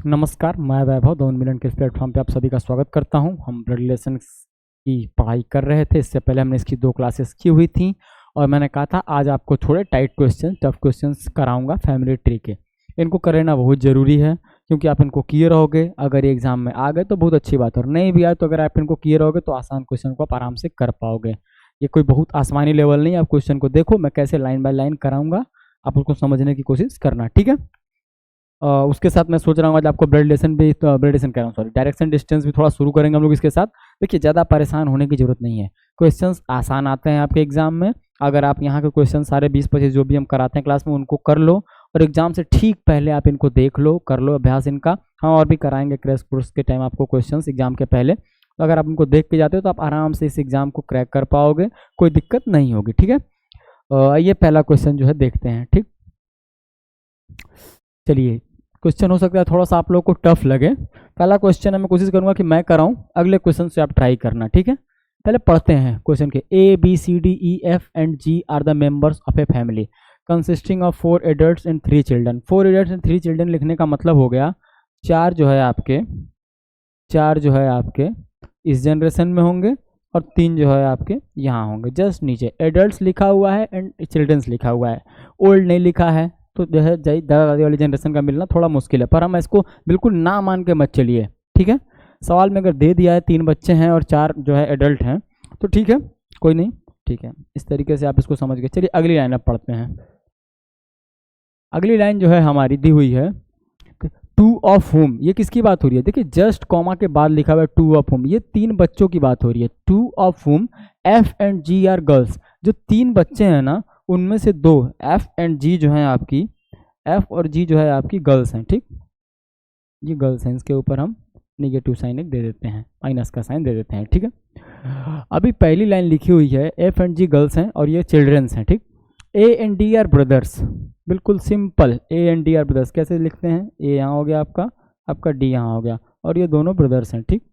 नमस्कार, मैं वैभव द उन्मिलन के इस प्लेटफॉर्म पे आप सभी का स्वागत करता हूं। हम ब्लड रिलेशन की पढ़ाई कर रहे थे। इससे पहले हमने इसकी 2 क्लासेस की हुई थी और मैंने कहा था आज आपको थोड़े टाइट क्वेश्चन, टफ क्वेश्चंस कराऊंगा फैमिली ट्री के। इनको करना बहुत ज़रूरी है क्योंकि आप इनको किए रहोगे। अगर ये एग्जाम में आ गए तो बहुत अच्छी बात, और नहीं भी आए तो अगर आप इनको किए रहोगे तो आसान क्वेश्चन को आप आराम से कर पाओगे। ये कोई बहुत आसमानी लेवल नहीं। आप क्वेश्चन को देखो, मैं कैसे लाइन बाय लाइन कराऊंगा, आप उसको समझने की कोशिश करना, ठीक है। उसके साथ मैं सोच रहा हूँ आज आपको ब्लड रिलेशन भी, ब्लड रिलेशन कह रहा हूँ, सॉरी, डायरेक्शन डिस्टेंस भी थोड़ा शुरू करेंगे हम लोग इसके साथ। देखिए, ज़्यादा परेशान होने की जरूरत नहीं है। क्वेश्चंस आसान आते हैं आपके एग्जाम में। अगर आप यहाँ के क्वेश्चन सारे 20-25 जो भी हम कराते हैं क्लास में उनको कर लो, और एग्जाम से ठीक पहले आप इनको देख लो, कर लो अभ्यास इनका। हम और भी कराएंगे क्रैश कोर्स के टाइम आपको क्वेश्चन एग्जाम के पहले। तो अगर आप इनको देख के जाते हो तो आप आराम से इस एग्जाम को क्रैक कर पाओगे, कोई दिक्कत नहीं होगी, ठीक है। ये पहला क्वेश्चन जो है देखते हैं, ठीक। चलिए, क्वेश्चन हो सकता है थोड़ा सा आप लोग को टफ लगे। पहला क्वेश्चन है, मैं कोशिश करूंगा कि मैं कराऊं, अगले क्वेश्चन से आप ट्राई करना, ठीक है। पहले पढ़ते हैं क्वेश्चन के। A B C D E F and G are the members of a family consisting of 4 adults and 3 children. 4 adults and 3 children लिखने का मतलब हो गया चार जो है आपके इस जनरेशन में होंगे और 3 जो है आपके यहाँ होंगे। जस्ट नीचे एडल्ट्स लिखा हुआ है एंड चिल्ड्रंस लिखा हुआ है, ओल्ड नहीं लिखा है, तो जो है दादा दादी वाली जनरेशन का मिलना थोड़ा मुश्किल है। पर हम इसको बिल्कुल ना मान के मत चलिए, ठीक है। सवाल में अगर दे दिया है 3 बच्चे हैं और 4 जो है एडल्ट हैं तो ठीक है, कोई नहीं, ठीक है। इस तरीके से आप इसको समझ गए। चलिए अगली लाइन अब पढ़ते हैं। अगली लाइन जो है हमारी दी हुई है, टू ऑफ हुम। ये किसकी बात हो रही है? देखिए, जस्ट कॉमा के बाद लिखा हुआ है टू ऑफ हुम। ये 3 बच्चों की बात हो रही है। Two of whom F and G are girls. जो 3 बच्चे हैं ना, उनमें से 2 एफ एंड जी जो है आपकी, एफ और जी जो है आपकी गर्ल्स हैं, ठीक। ये गर्ल्स हैं, इसके ऊपर हम नेगेटिव साइन एक दे देते हैं, माइनस का साइन दे देते हैं, ठीक है। अभी पहली लाइन लिखी हुई है एफ एंड जी गर्ल्स हैं और ये चिल्ड्रंस हैं, ठीक। A and D are brothers, बिल्कुल simple. A and D are brothers कैसे लिखते हैं? ए यहाँ हो गया आपका डी यहाँ हो गया, और ये दोनों ब्रदर्स हैं, ठीक।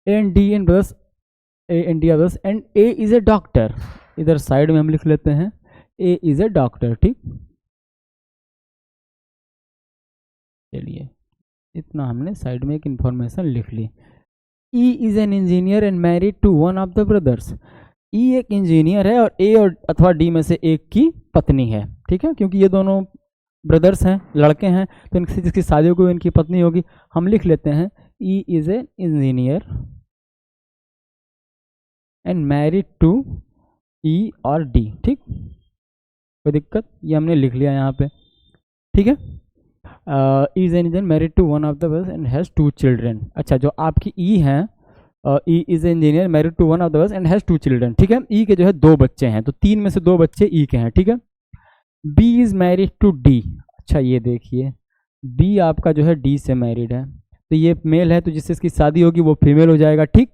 A and D and brothers, A and D are brothers, and A is a doctor. इधर साइड में हम लिख लेते हैं ए इज ए डॉक्टर, ठीक। चलिए, इतना हमने साइड में एक इंफॉर्मेशन लिख ली। E is an engineer and married to one of the brothers. E एक इंजीनियर है और ए और अथवा डी में से एक की पत्नी है, ठीक है। क्योंकि ये दोनों ब्रदर्स हैं, लड़के हैं, तो इनसे जिसकी शादी होगी इनकी पत्नी होगी। हम लिख लेते हैं E is a engineer and married to E और डी, ठीक। कोई दिक्कत? ये हमने लिख लिया यहाँ पे, ठीक है। Is an engineer married to one of the brothers and has 2 children. अच्छा, जो आपकी ई है, E is engineer married to one of the brothers and has 2 children, ठीक है। ई के जो है 2 बच्चे हैं, तो 3 में से 2 बच्चे ई के हैं, ठीक है। B is married to D. अच्छा, ये देखिए, बी आपका जो है डी से मैरिड है, तो ये मेल है, तो जिससे इसकी शादी होगी वो फीमेल हो जाएगा, ठीक।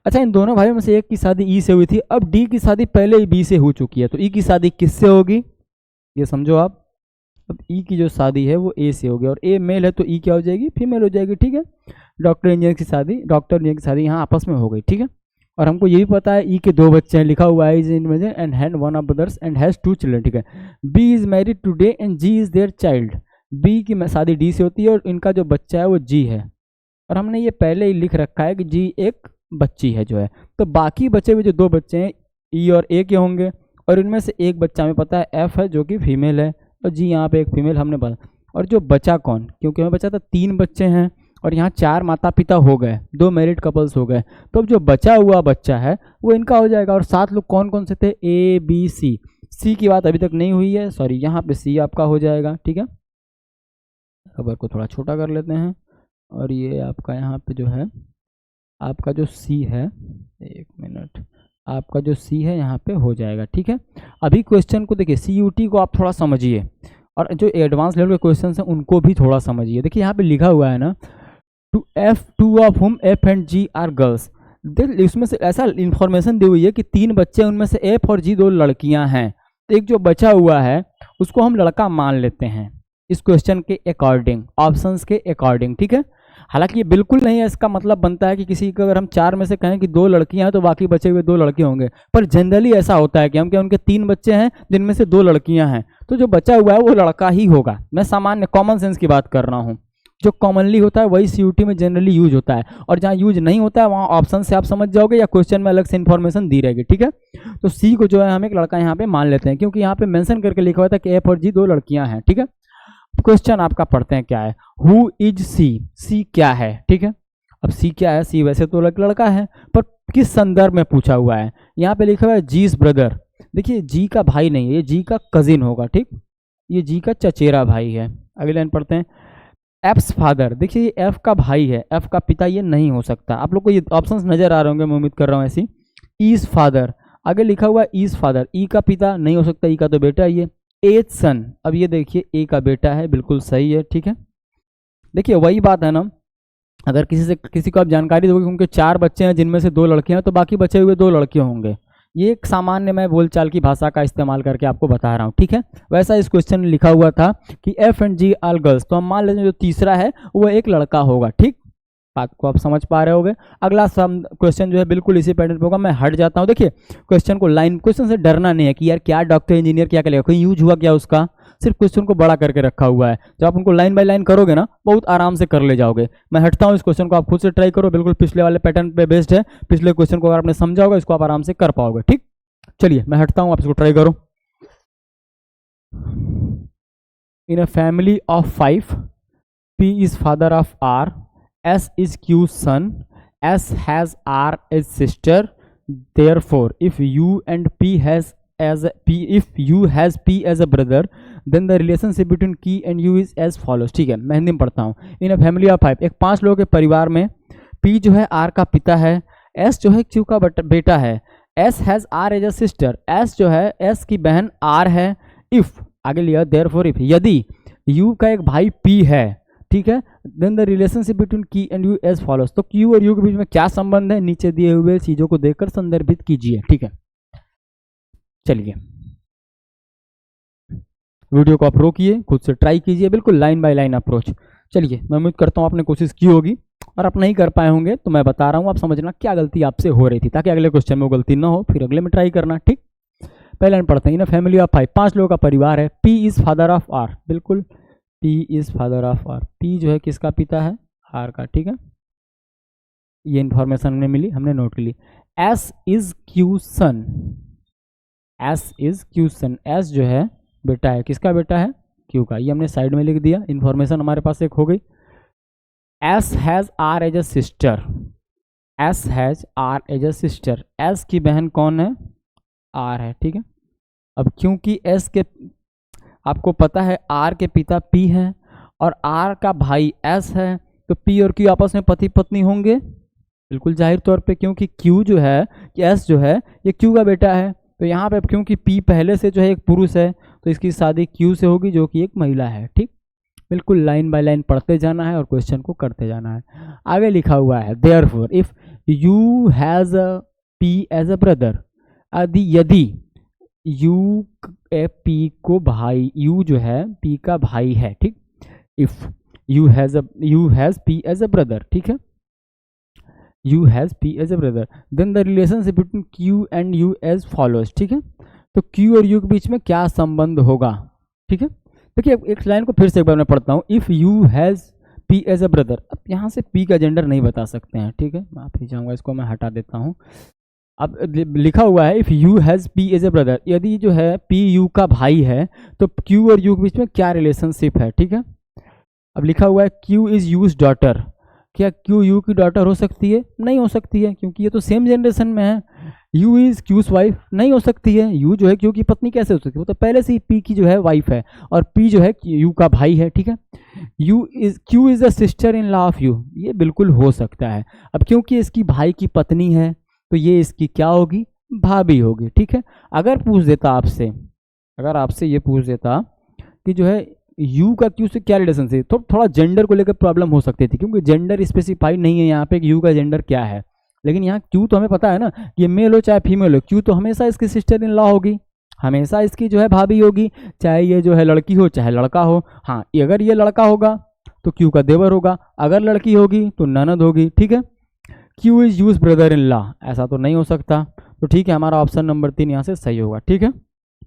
अच्छा, इन दोनों भाइयों में से एक की शादी ई से हुई थी, अब डी की शादी पहले ही बी से हो चुकी है, तो ई की शादी किससे होगी ये समझो आप। अब ई की जो शादी है वो ए से होगी, और ए मेल है तो ई क्या हो जाएगी? फीमेल हो जाएगी, ठीक है। डॉक्टर इंजीनियर की शादी यहाँ आपस में हो गई, ठीक है। और हमको ये भी पता है ई के 2 बच्चे हैं, लिखा हुआ है is engineer and had one of brothers and has 2 children, ठीक है। B is married to D and G is their child. B की शादी डी से होती है और इनका जो बच्चा है वो जी है, और हमने ये पहले ही लिख रखा है कि जी एक बच्ची है जो है। तो बाकी बचे हुए जो 2 बच्चे हैं ई और ए के होंगे, और इनमें से एक बच्चा हमें पता है एफ है जो कि फीमेल है, और जी यहाँ पे एक फीमेल हमने पता। और जो बचा कौन? क्योंकि हमें बचा था 3 बच्चे हैं और यहाँ 4 माता पिता हो गए, 2 मैरिड कपल्स हो गए, तो अब जो बचा हुआ बच्चा है वो इनका हो जाएगा। और 7 लोग कौन कौन से थे? ए बी सी। सी की बात अभी तक नहीं हुई है, सॉरी, यहाँ पे सी आपका हो जाएगा, ठीक है। खबर को थोड़ा छोटा कर लेते हैं, और ये आपका यहाँ पे जो है आपका जो सी है, 1 मिनट, आपका जो सी है यहाँ पे हो जाएगा, ठीक है। अभी क्वेश्चन को देखिए, CUT को आप थोड़ा समझिए, और जो एडवांस लेवल के क्वेश्चन हैं उनको भी थोड़ा समझिए। देखिए यहाँ पे लिखा हुआ है ना, two of whom F and G are girls. इसमें से ऐसा इन्फॉर्मेशन दी हुई है कि 3 बच्चे, उनमें से एफ और जी 2 लड़कियां हैं, तो एक जो बचा हुआ है उसको हम लड़का मान लेते हैं इस क्वेश्चन के अकॉर्डिंग, ऑप्शंस के अकॉर्डिंग, ठीक है। हालांकि ये बिल्कुल नहीं है, इसका मतलब बनता है कि किसी को अगर हम 4 में से कहें कि 2 लड़कियां हैं तो बाकी बचे हुए 2 लड़के होंगे, पर जनरली ऐसा होता है कि हम क्या उनके 3 बच्चे हैं जिनमें से 2 लड़कियां हैं, तो जो बचा हुआ है वो लड़का ही होगा। मैं सामान्य कॉमन सेंस की बात कर रहा हूँ, जो कॉमनली होता है वही सीयूटी में जनरली यूज होता है, और जहाँ यूज नहीं होता है वहाँ ऑप्शन से आप समझ जाओगे या क्वेश्चन में अलग से इन्फॉर्मेशन दी रहेगी, ठीक है। तो सी को जो है हम एक लड़का यहाँ पे मान लेते हैं, क्योंकि यहाँ पे मेंशन करके लिखा हुआ था कि एफ और जी 2 लड़कियां हैं, ठीक है। क्वेश्चन आपका पढ़ते हैं क्या है, हु इज सी, सी क्या है, ठीक है। अब सी क्या है, सी वैसे तो लड़का है, पर किस संदर्भ में पूछा हुआ है, यहाँ पे लिखा हुआ है जीस ब्रदर। देखिए जी का भाई नहीं है, ये जी का कजिन होगा, ठीक, ये जी का चचेरा भाई है। अगली लाइन पढ़ते हैं, एफ्स फादर, देखिए ये एफ का भाई है, एफ का पिता ये नहीं हो सकता। आप लोग को ये ऑप्शंस नजर आ रहे होंगे, मैं उम्मीद कर रहा हूँ ऐसी। ईज फादर, आगे लिखा हुआ ईज फादर, ई का पिता नहीं हो सकता, ई का तो बेटा ये। एज सन, अब ये देखिए ए का बेटा है, बिल्कुल सही है, ठीक है। देखिए वही बात है ना, अगर किसी को आप जानकारी दोगे उनके 4 बच्चे हैं जिनमें से 2 लड़कियां हैं, तो बाकी बचे हुए 2 लड़के होंगे। ये एक सामान्य मैं बोलचाल की भाषा का इस्तेमाल करके आपको बता रहा हूँ, ठीक है। वैसा इस क्वेश्चन में लिखा हुआ था कि F and G are girls, तो हम मान लेते हैं जो तीसरा है वो एक लड़का होगा, ठीक। बात को आप समझ पा रहे होगे। अगला क्वेश्चन जो है बिल्कुल इसी पैटर्न पे होगा, मैं हट जाता हूँ। देखिए क्वेश्चन से डरना नहीं है कि यार क्या डॉक्टर इंजीनियर क्या करेगा, कोई यूज हुआ क्या उसका, सिर्फ क्वेश्चन को बड़ा करके रखा हुआ है। जब आप उनको लाइन बाय लाइन करोगे ना, बहुत आराम से कर ले जाओगे। मैं हटता हूँ, इस क्वेश्चन को आप खुद से ट्राई करो, बिल्कुल पिछले वाले पैटर्न पे बेस्ड है। पिछले क्वेश्चन को अगर आपने समझा होगा, इसको आप आराम से कर पाओगे, ठीक। चलिए मैं हटता हूँ, आप इसको ट्राई करो। In a family of 5, P is father of R, S is Q's son, S has R as sister. Therefore, if U has P as a brother, then the relationship between Q and U is as follows। ठीक है, मैं हिंदी में पढ़ता हूँ। इन a family of 5, एक 5 लोगों के परिवार में P जो है R का पिता है, S जो है Q का बेटा है, S has R as a sister, S जो है S की बहन R है। If आगे लिया therefore if, यदि U का एक भाई P है, ठीक है, then the relationship between Q and U as follows. तो Q और U के बीच में क्या संबंध है, नीचे दिए हुए चीजों को देखकर संदर्भित कीजिए, ठीक है। चलिए वीडियो को आप रोकिए, खुद से ट्राई कीजिए, बिल्कुल लाइन बाय लाइन अप्रोच। चलिए मैं उम्मीद करता हूँ आपने कोशिश की होगी, और आप नहीं कर पाए होंगे तो मैं बता रहा हूँ, आप समझना क्या गलती आपसे हो रही थी, ताकि अगले क्वेश्चन में वो गलती ना हो, फिर अगले में ट्राई करना, ठीक। पहले लाइन पढ़ते हैं, इन अ फैमिली ऑफ 5, 5 लोगों का परिवार है, P is father of R, बिल्कुल P is father of R, P जो है किसका पिता है, R का, ठीक है। ये इंफॉर्मेशन हमने मिली, हमने नोट ली। S is Q son, S is Q son, S जो है बेटा है, किसका बेटा है, Q का, ये हमने साइड में लिख दिया, इंफॉर्मेशन हमारे पास एक हो गई। S has R as a sister, S has R as a sister, S की बहन कौन है, R है, ठीक है। अब क्योंकि S के आपको पता है R के पिता P है और R का भाई S है, तो P और Q आपस में पति पत्नी होंगे, बिल्कुल जाहिर तौर पे, क्योंकि Q जो है, S जो है ये Q का बेटा है। तो यहाँ पे क्योंकि P पहले से जो है एक पुरुष है, तो इसकी शादी Q से होगी जो कि एक महिला है, ठीक। बिल्कुल लाइन बाय लाइन पढ़ते जाना है और क्वेश्चन को करते जाना है। आगे लिखा हुआ है, therefore if U has a P as a brother, यदि U P को भाई, U जो है P का भाई है, ठीक। If U has P as a brother, ठीक है, U has P as a brother, then the relationship between Q and U as follows, ठीक है। तो Q और U के बीच में क्या संबंध होगा, ठीक है। देखिए एक लाइन को फिर से एक बार मैं पढ़ता हूँ, if U has P as a brother. अब यहाँ से P का जेंडर नहीं बता सकते हैं, ठीक है, माफी चाहूँगा, इसको मैं हटा देता हूँ। अब लिखा हुआ है if U has P as a brother, यदि जो है P U का भाई है तो Q और U के बीच में क्या रिलेशनशिप है, ठीक है। अब लिखा हुआ है Q इज U's डॉटर, क्या Q U की डॉटर हो सकती है, नहीं हो सकती है, क्योंकि ये तो सेम जनरेशन में है। U इज Q's वाइफ, नहीं हो सकती है, U जो है Q की पत्नी कैसे हो सकती है, वो तो पहले से ही P की जो है वाइफ है, और P जो है U का भाई है, ठीक है। Q is the sister in law of U, ये बिल्कुल हो सकता है। अब क्योंकि इसकी भाई की पत्नी है तो ये इसकी क्या होगी, भाभी होगी, ठीक है। अगर पूछ देता आपसे, अगर आपसे ये पूछ देता कि जो है U का Q से क्या रिलेशनशिप, तो थोड़ा जेंडर को लेकर प्रॉब्लम हो सकती थी, क्योंकि जेंडर स्पेसिफाइड नहीं है यहाँ पे कि U का जेंडर क्या है। लेकिन यहाँ Q तो हमें पता है ना, ये मेल हो चाहे फीमेल हो, Q तो हमेशा इसकी सिस्टर इन लॉ होगी, हमेशा इसकी जो है भाभी होगी, चाहे ये जो है लड़की हो चाहे लड़का हो। हाँ, अगर ये लड़का होगा तो क्यू का देवर होगा, अगर लड़की होगी तो ननद होगी, ठीक है। Q is use brother in law, ऐसा तो नहीं हो सकता, तो ठीक है हमारा ऑप्शन नंबर 3 यहाँ से सही होगा, ठीक है।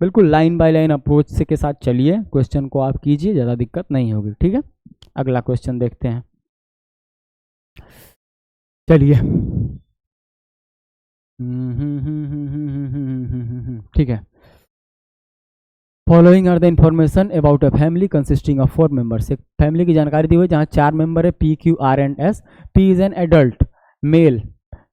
बिल्कुल लाइन बाय लाइन अप्रोच से के साथ चलिए, क्वेश्चन को आप कीजिए, ज़्यादा दिक्कत नहीं होगी, ठीक है। अगला क्वेश्चन देखते हैं, चलिए। ठीक है। Following are the information about a family consisting of 4 members. एक फैमिली की जानकारी दी हुई जहाँ 4 मेंबर है, P Q R and S. P is an adult male,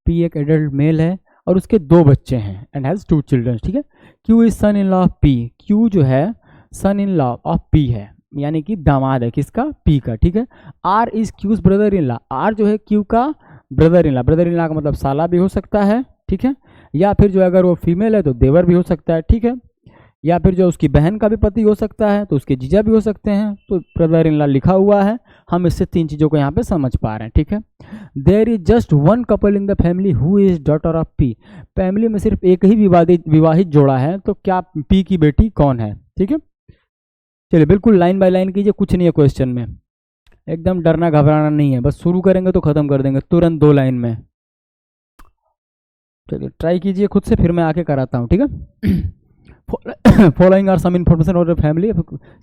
P एक एडल्ट मेल है और उसके 2 बच्चे हैं, एंड हैज 2 चिल्ड्रन, ठीक है। Q is son in law of P, Q जो है son in law of P है, यानी कि दामाद है किसका, पी का, ठीक है। R is Q's brother in law, R जो है क्यू का brother in law, brother in law का मतलब साला भी हो सकता है, ठीक है, या फिर जो अगर वो फीमेल है तो देवर भी हो सकता है, ठीक है, या फिर जो उसकी बहन का भी पति हो सकता है तो उसके जीजा भी हो सकते हैं, तो ब्रदर इन लॉ लिखा हुआ है, हम इससे 3 चीज़ों को यहाँ पे समझ पा रहे हैं, ठीक है। There is just 1 couple in the family who is daughter of P, family में सिर्फ एक ही विवाहित जोड़ा है, तो क्या पी की बेटी कौन है, ठीक है। चलिए बिल्कुल लाइन बाय लाइन कीजिए, कुछ नहीं है क्वेश्चन में, एकदम डरना घबराना नहीं है, बस शुरू करेंगे तो खत्म कर देंगे तुरंत 2 लाइन में। चलिए ट्राई कीजिए खुद से, फिर मैं आके कराता हूँ, ठीक है। फॉलोइंग आर सम इन्फॉर्मेशन और फैमिली,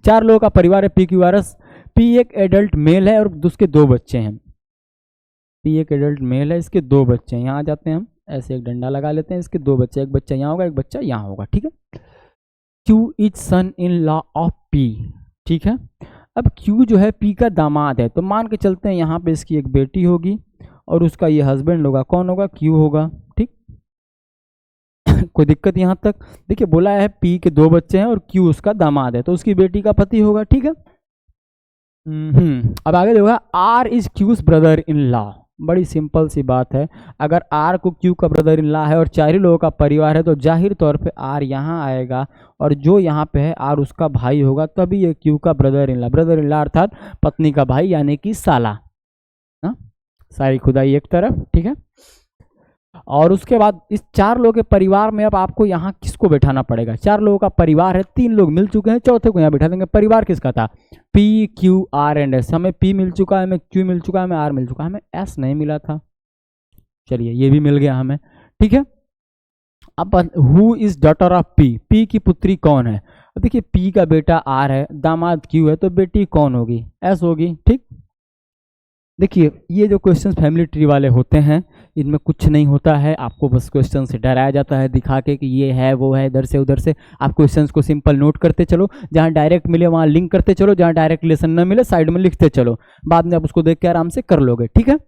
4 लोगों का परिवार है, P Q R S. P एक एडल्ट मेल है और उसके 2 बच्चे हैं, पी एक एडल्ट मेल है, इसके 2 बच्चे हैं, यहाँ आ जाते हैं हम, ऐसे एक डंडा लगा लेते हैं, इसके 2 बच्चे, एक बच्चा यहाँ होगा, एक बच्चा यहाँ होगा, ठीक है। Q is son in law of P, ठीक है। अब क्यू जो है पी का दामाद है, तो मान के चलते हैं यहाँ पे इसकी एक बेटी होगी और उसका ये हस्बैंड होगा, कौन होगा, क्यू होगा, ठीक। कोई दिक्कत यहाँ तक, देखिए बोला है पी के 2 बच्चे हैं और क्यू उसका दामाद है, तो उसकी बेटी का पति होगा, ठीक है। अब आगे देखो, R is Q's brother in law, बड़ी सिंपल सी बात है, अगर आर को क्यू का ब्रदर इन लॉ है और 4 ही लोगों का परिवार है, तो जाहिर तौर पे आर यहाँ आएगा और जो यहाँ पे है आर उसका भाई होगा, तभी ये क्यू का brother in law, brother in law अर्थात पत्नी का भाई, यानी कि साला, ना सारी खुदाई एक तरफ, ठीक है। और उसके बाद इस 4 लोगों के परिवार में अब आपको यहाँ किसको बैठाना पड़ेगा, 4 लोगों का परिवार है, 3 लोग मिल चुके हैं, चौथे को यहाँ बैठा देंगे। परिवार किसका था, P Q R and S, हमें पी मिल चुका है, हमें क्यू मिल चुका है, हमें आर मिल चुका है, हमें एस नहीं मिला था, चलिए ये भी मिल गया हमें, ठीक है। अब who is daughter of P, P की पुत्री कौन है, देखिए पी का बेटा आर है, दामाद क्यू है, तो बेटी कौन होगी, एस होगी, ठीक। देखिए ये जो क्वेश्चन फैमिली ट्री वाले होते हैं, इनमें कुछ नहीं होता है, आपको बस क्वेश्चन से डराया जाता है दिखा के कि ये है वो है, इधर से उधर से आप क्वेश्चंस को सिंपल नोट करते चलो, जहाँ डायरेक्ट मिले वहाँ लिंक करते चलो, जहाँ डायरेक्ट लेसन न मिले साइड में लिखते चलो, बाद में आप उसको देख के आराम से कर लोगे, ठीक है।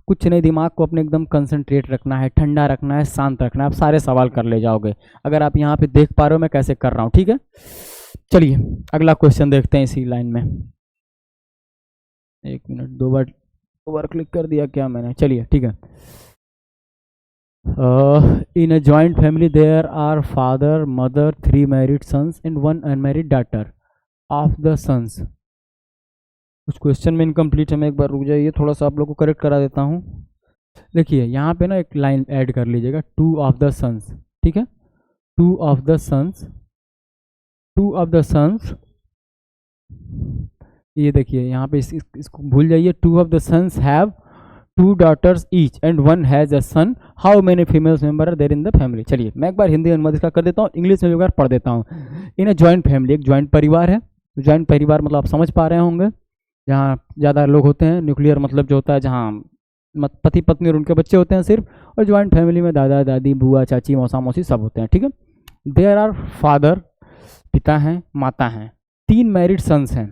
कुछ नहीं, दिमाग को अपने एकदम कंसंट्रेट रखना है, ठंडा रखना है, शांत रखना है, आप सारे सवाल कर ले जाओगे, अगर आप यहाँ पे देख पा रहे हो मैं कैसे कर रहा हूँ, ठीक है। चलिए अगला क्वेश्चन देखते हैं इसी लाइन में, 1 मिनट, 2 बार ओवर क्लिक कर दिया क्या मैंने, चलिए ठीक है। In a joint family there are father mother 3 married sons and 1 unmarried daughter of the sons. कुछ क्वेश्चन में इनकम्प्लीट है, मैं एक बार रुक जाइए, थोड़ा सा आप लोग को करेक्ट करा देता हूँ। देखिए यहाँ पे ना एक लाइन ऐड कर लीजिएगा, 2 ऑफ द सन्स, ठीक है, 2 of the sons, 2 of the sons, ये देखिए यहाँ पे इसको भूल जाइए, 2 of the sons have 2 daughters each and 1 has a son, how many females member are there in the family। चलिए मैं एक बार हिंदी अनुवाद इसका कर देता हूँ, इंग्लिश में भी एक बार पढ़ देता हूँ। इन अ जॉइंट फैमिली, एक जॉइंट परिवार है, जॉइंट परिवार मतलब आप समझ पा रहे होंगे, जहाँ ज़्यादा लोग होते हैं, न्यूक्लियर मतलब जो होता है जहाँ पति पत्नी और उनके बच्चे होते हैं सिर्फ, और जॉइंट फैमिली में दादा दादी बुआ चाची मौसा मौसी सब होते हैं, ठीक है। देयर आर फादर, पिता हैं, माता हैं, 3 मैरिड सन्स हैं,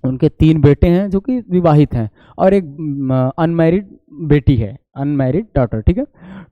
उनके 3 बेटे हैं जो कि विवाहित हैं, और एक अनमैरिड बेटी है, अनमैरिड डॉटर, ठीक है।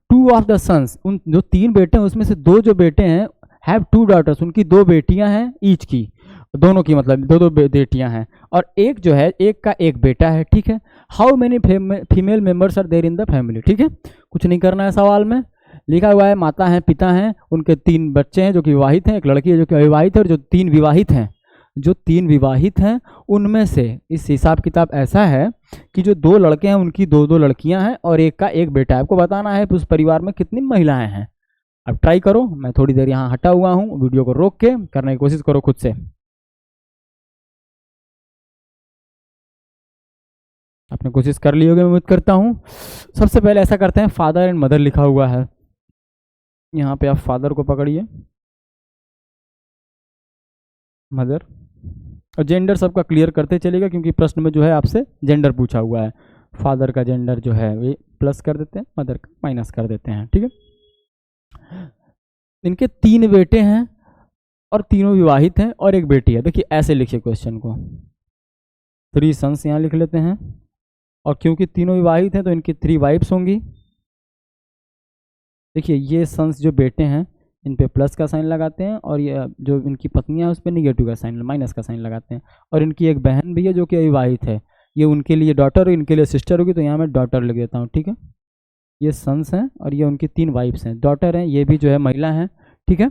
2 ऑफ द सन्स, उन जो 3 बेटे हैं उसमें से 2 जो बेटे हैं हैव 2 daughters, उनकी 2 बेटियां हैं, ईच की, दोनों की मतलब 2 बेटियां हैं, और एक जो है एक का एक बेटा है, ठीक है। How many female members are there in the family, ठीक है, कुछ नहीं करना है, सवाल में लिखा हुआ है माता है पिता हैं, उनके 3 बच्चे हैं जो कि विवाहित हैं, एक लड़की है जो कि अविवाहित है, और जो 3 विवाहित हैं, जो 3 विवाहित हैं उनमें से इस हिसाब किताब ऐसा है कि जो 2 लड़के हैं उनकी 2 लड़कियां हैं और एक का एक बेटा है, आपको बताना है उस परिवार में कितनी महिलाएं हैं। अब ट्राई करो, मैं थोड़ी देर यहाँ हटा हुआ हूँ, वीडियो को रोक के करने की कोशिश करो खुद से। आपने कोशिश कर ली होगी मैं उम्मीद करता हूँ। सबसे पहले ऐसा करते हैं, फादर एंड मदर लिखा हुआ है, यहाँ पे आप फादर को पकड़िए, मदर, और जेंडर सबका क्लियर करते चलेगा क्योंकि प्रश्न में जो है आपसे जेंडर पूछा हुआ है। फादर का जेंडर जो है वे प्लस कर देते हैं, मदर का माइनस कर देते हैं, ठीक है। इनके 3 बेटे हैं और तीनों विवाहित हैं और एक बेटी है। देखिए ऐसे लिखिए क्वेश्चन को, 3 सन्स यहाँ लिख लेते हैं, और क्योंकि तीनों विवाहित हैं तो इनकी 3 वाइफ्स होंगी। देखिए ये सन्स जो बेटे हैं इन पे प्लस का साइन लगाते हैं, और ये जो इनकी पत्नियां उस पर निगेटिव का साइन, माइनस का साइन लगाते हैं। और इनकी एक बहन भी है जो कि अविवाहित है, ये उनके लिए डॉटर, इनके लिए सिस्टर होगी, तो यहाँ मैं डॉटर लिख देता हूँ, ठीक है। ये सन्स हैं और ये उनकी 3 वाइफ्स हैं, डॉटर हैं, ये भी जो है महिला हैं, ठीक है।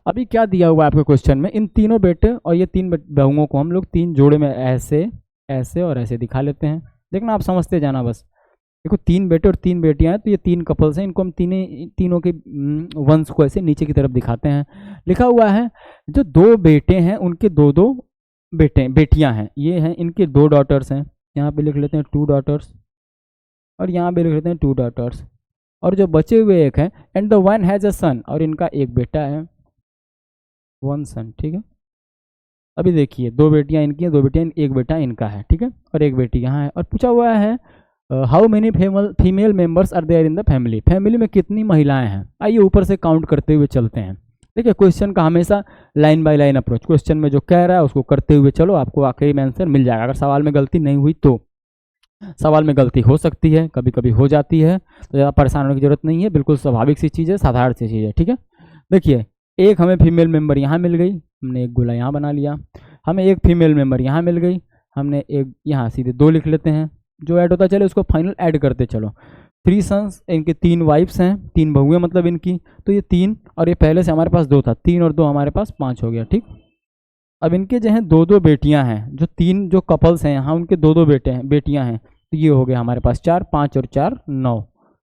अभी क्या दिया हुआ है आपके क्वेश्चन में, इन तीनों बेटे और ये 3 बहुओं को हम लोग 3 जोड़े में ऐसे ऐसे और ऐसे दिखा लेते हैं। देखना आप समझते जाना बस। देखो 3 बेटे और 3 बेटियां हैं, तो ये 3 कपल्स हैं, इनको हम तीनों के वंश को ऐसे नीचे की तरफ दिखाते हैं। लिखा हुआ है जो 2 बेटे हैं उनके 2-2 बेटियां हैं, ये हैं इनके 2 डॉटर्स हैं, यहाँ पे लिख लेते हैं 2 डॉटर्स, और यहाँ पे लिख लेते हैं 2 डॉटर्स, और जो बचे हुए एक हैं, and the one has a son, और इनका एक बेटा है, 1 सन, ठीक है। अभी देखिए 2 बेटियां इनकी हैं, 2 बेटियां, एक बेटा इनका है, ठीक है, और एक बेटी यहाँ है। और पूछा हुआ है how many female members are there in the family, फैमिली में कितनी महिलाएं हैं। आइए ऊपर से काउंट करते हुए चलते हैं। देखिए क्वेश्चन का हमेशा line by line approach, question में जो कह रहा है उसको करते हुए चलो, आपको आखिरी में आंसर मिल जाएगा। अगर सवाल में गलती नहीं हुई तो, सवाल में गलती हो सकती है, कभी कभी हो जाती है, तो ज़्यादा परेशान होने की जरूरत नहीं है, बिल्कुल स्वाभाविक सी चीज़ है, साधारण सी चीज़ है, ठीक है। देखिए एक हमें फीमेल मेंबर यहाँ मिल गई, हमने एक गोला यहाँ बना लिया, हमें एक फीमेल मेंबर यहाँ मिल गई, हमने एक यहाँ सीधे 2 लिख लेते हैं, जो ऐड होता चले उसको फाइनल ऐड करते चलो। 3 सन्स, इनके 3 वाइफ्स हैं, 3 बहुएं मतलब इनकी, तो ये 3, और ये पहले से हमारे पास 2 था, 3 और 2 हमारे पास 5 हो गया, ठीक। अब इनके जो हैं 2-2 बेटियां हैं, जो 3 जो कपल्स हैं यहाँ उनके 2-2 बेटियां हैं, तो ये हो गया हमारे पास 4, 5 और 4 9,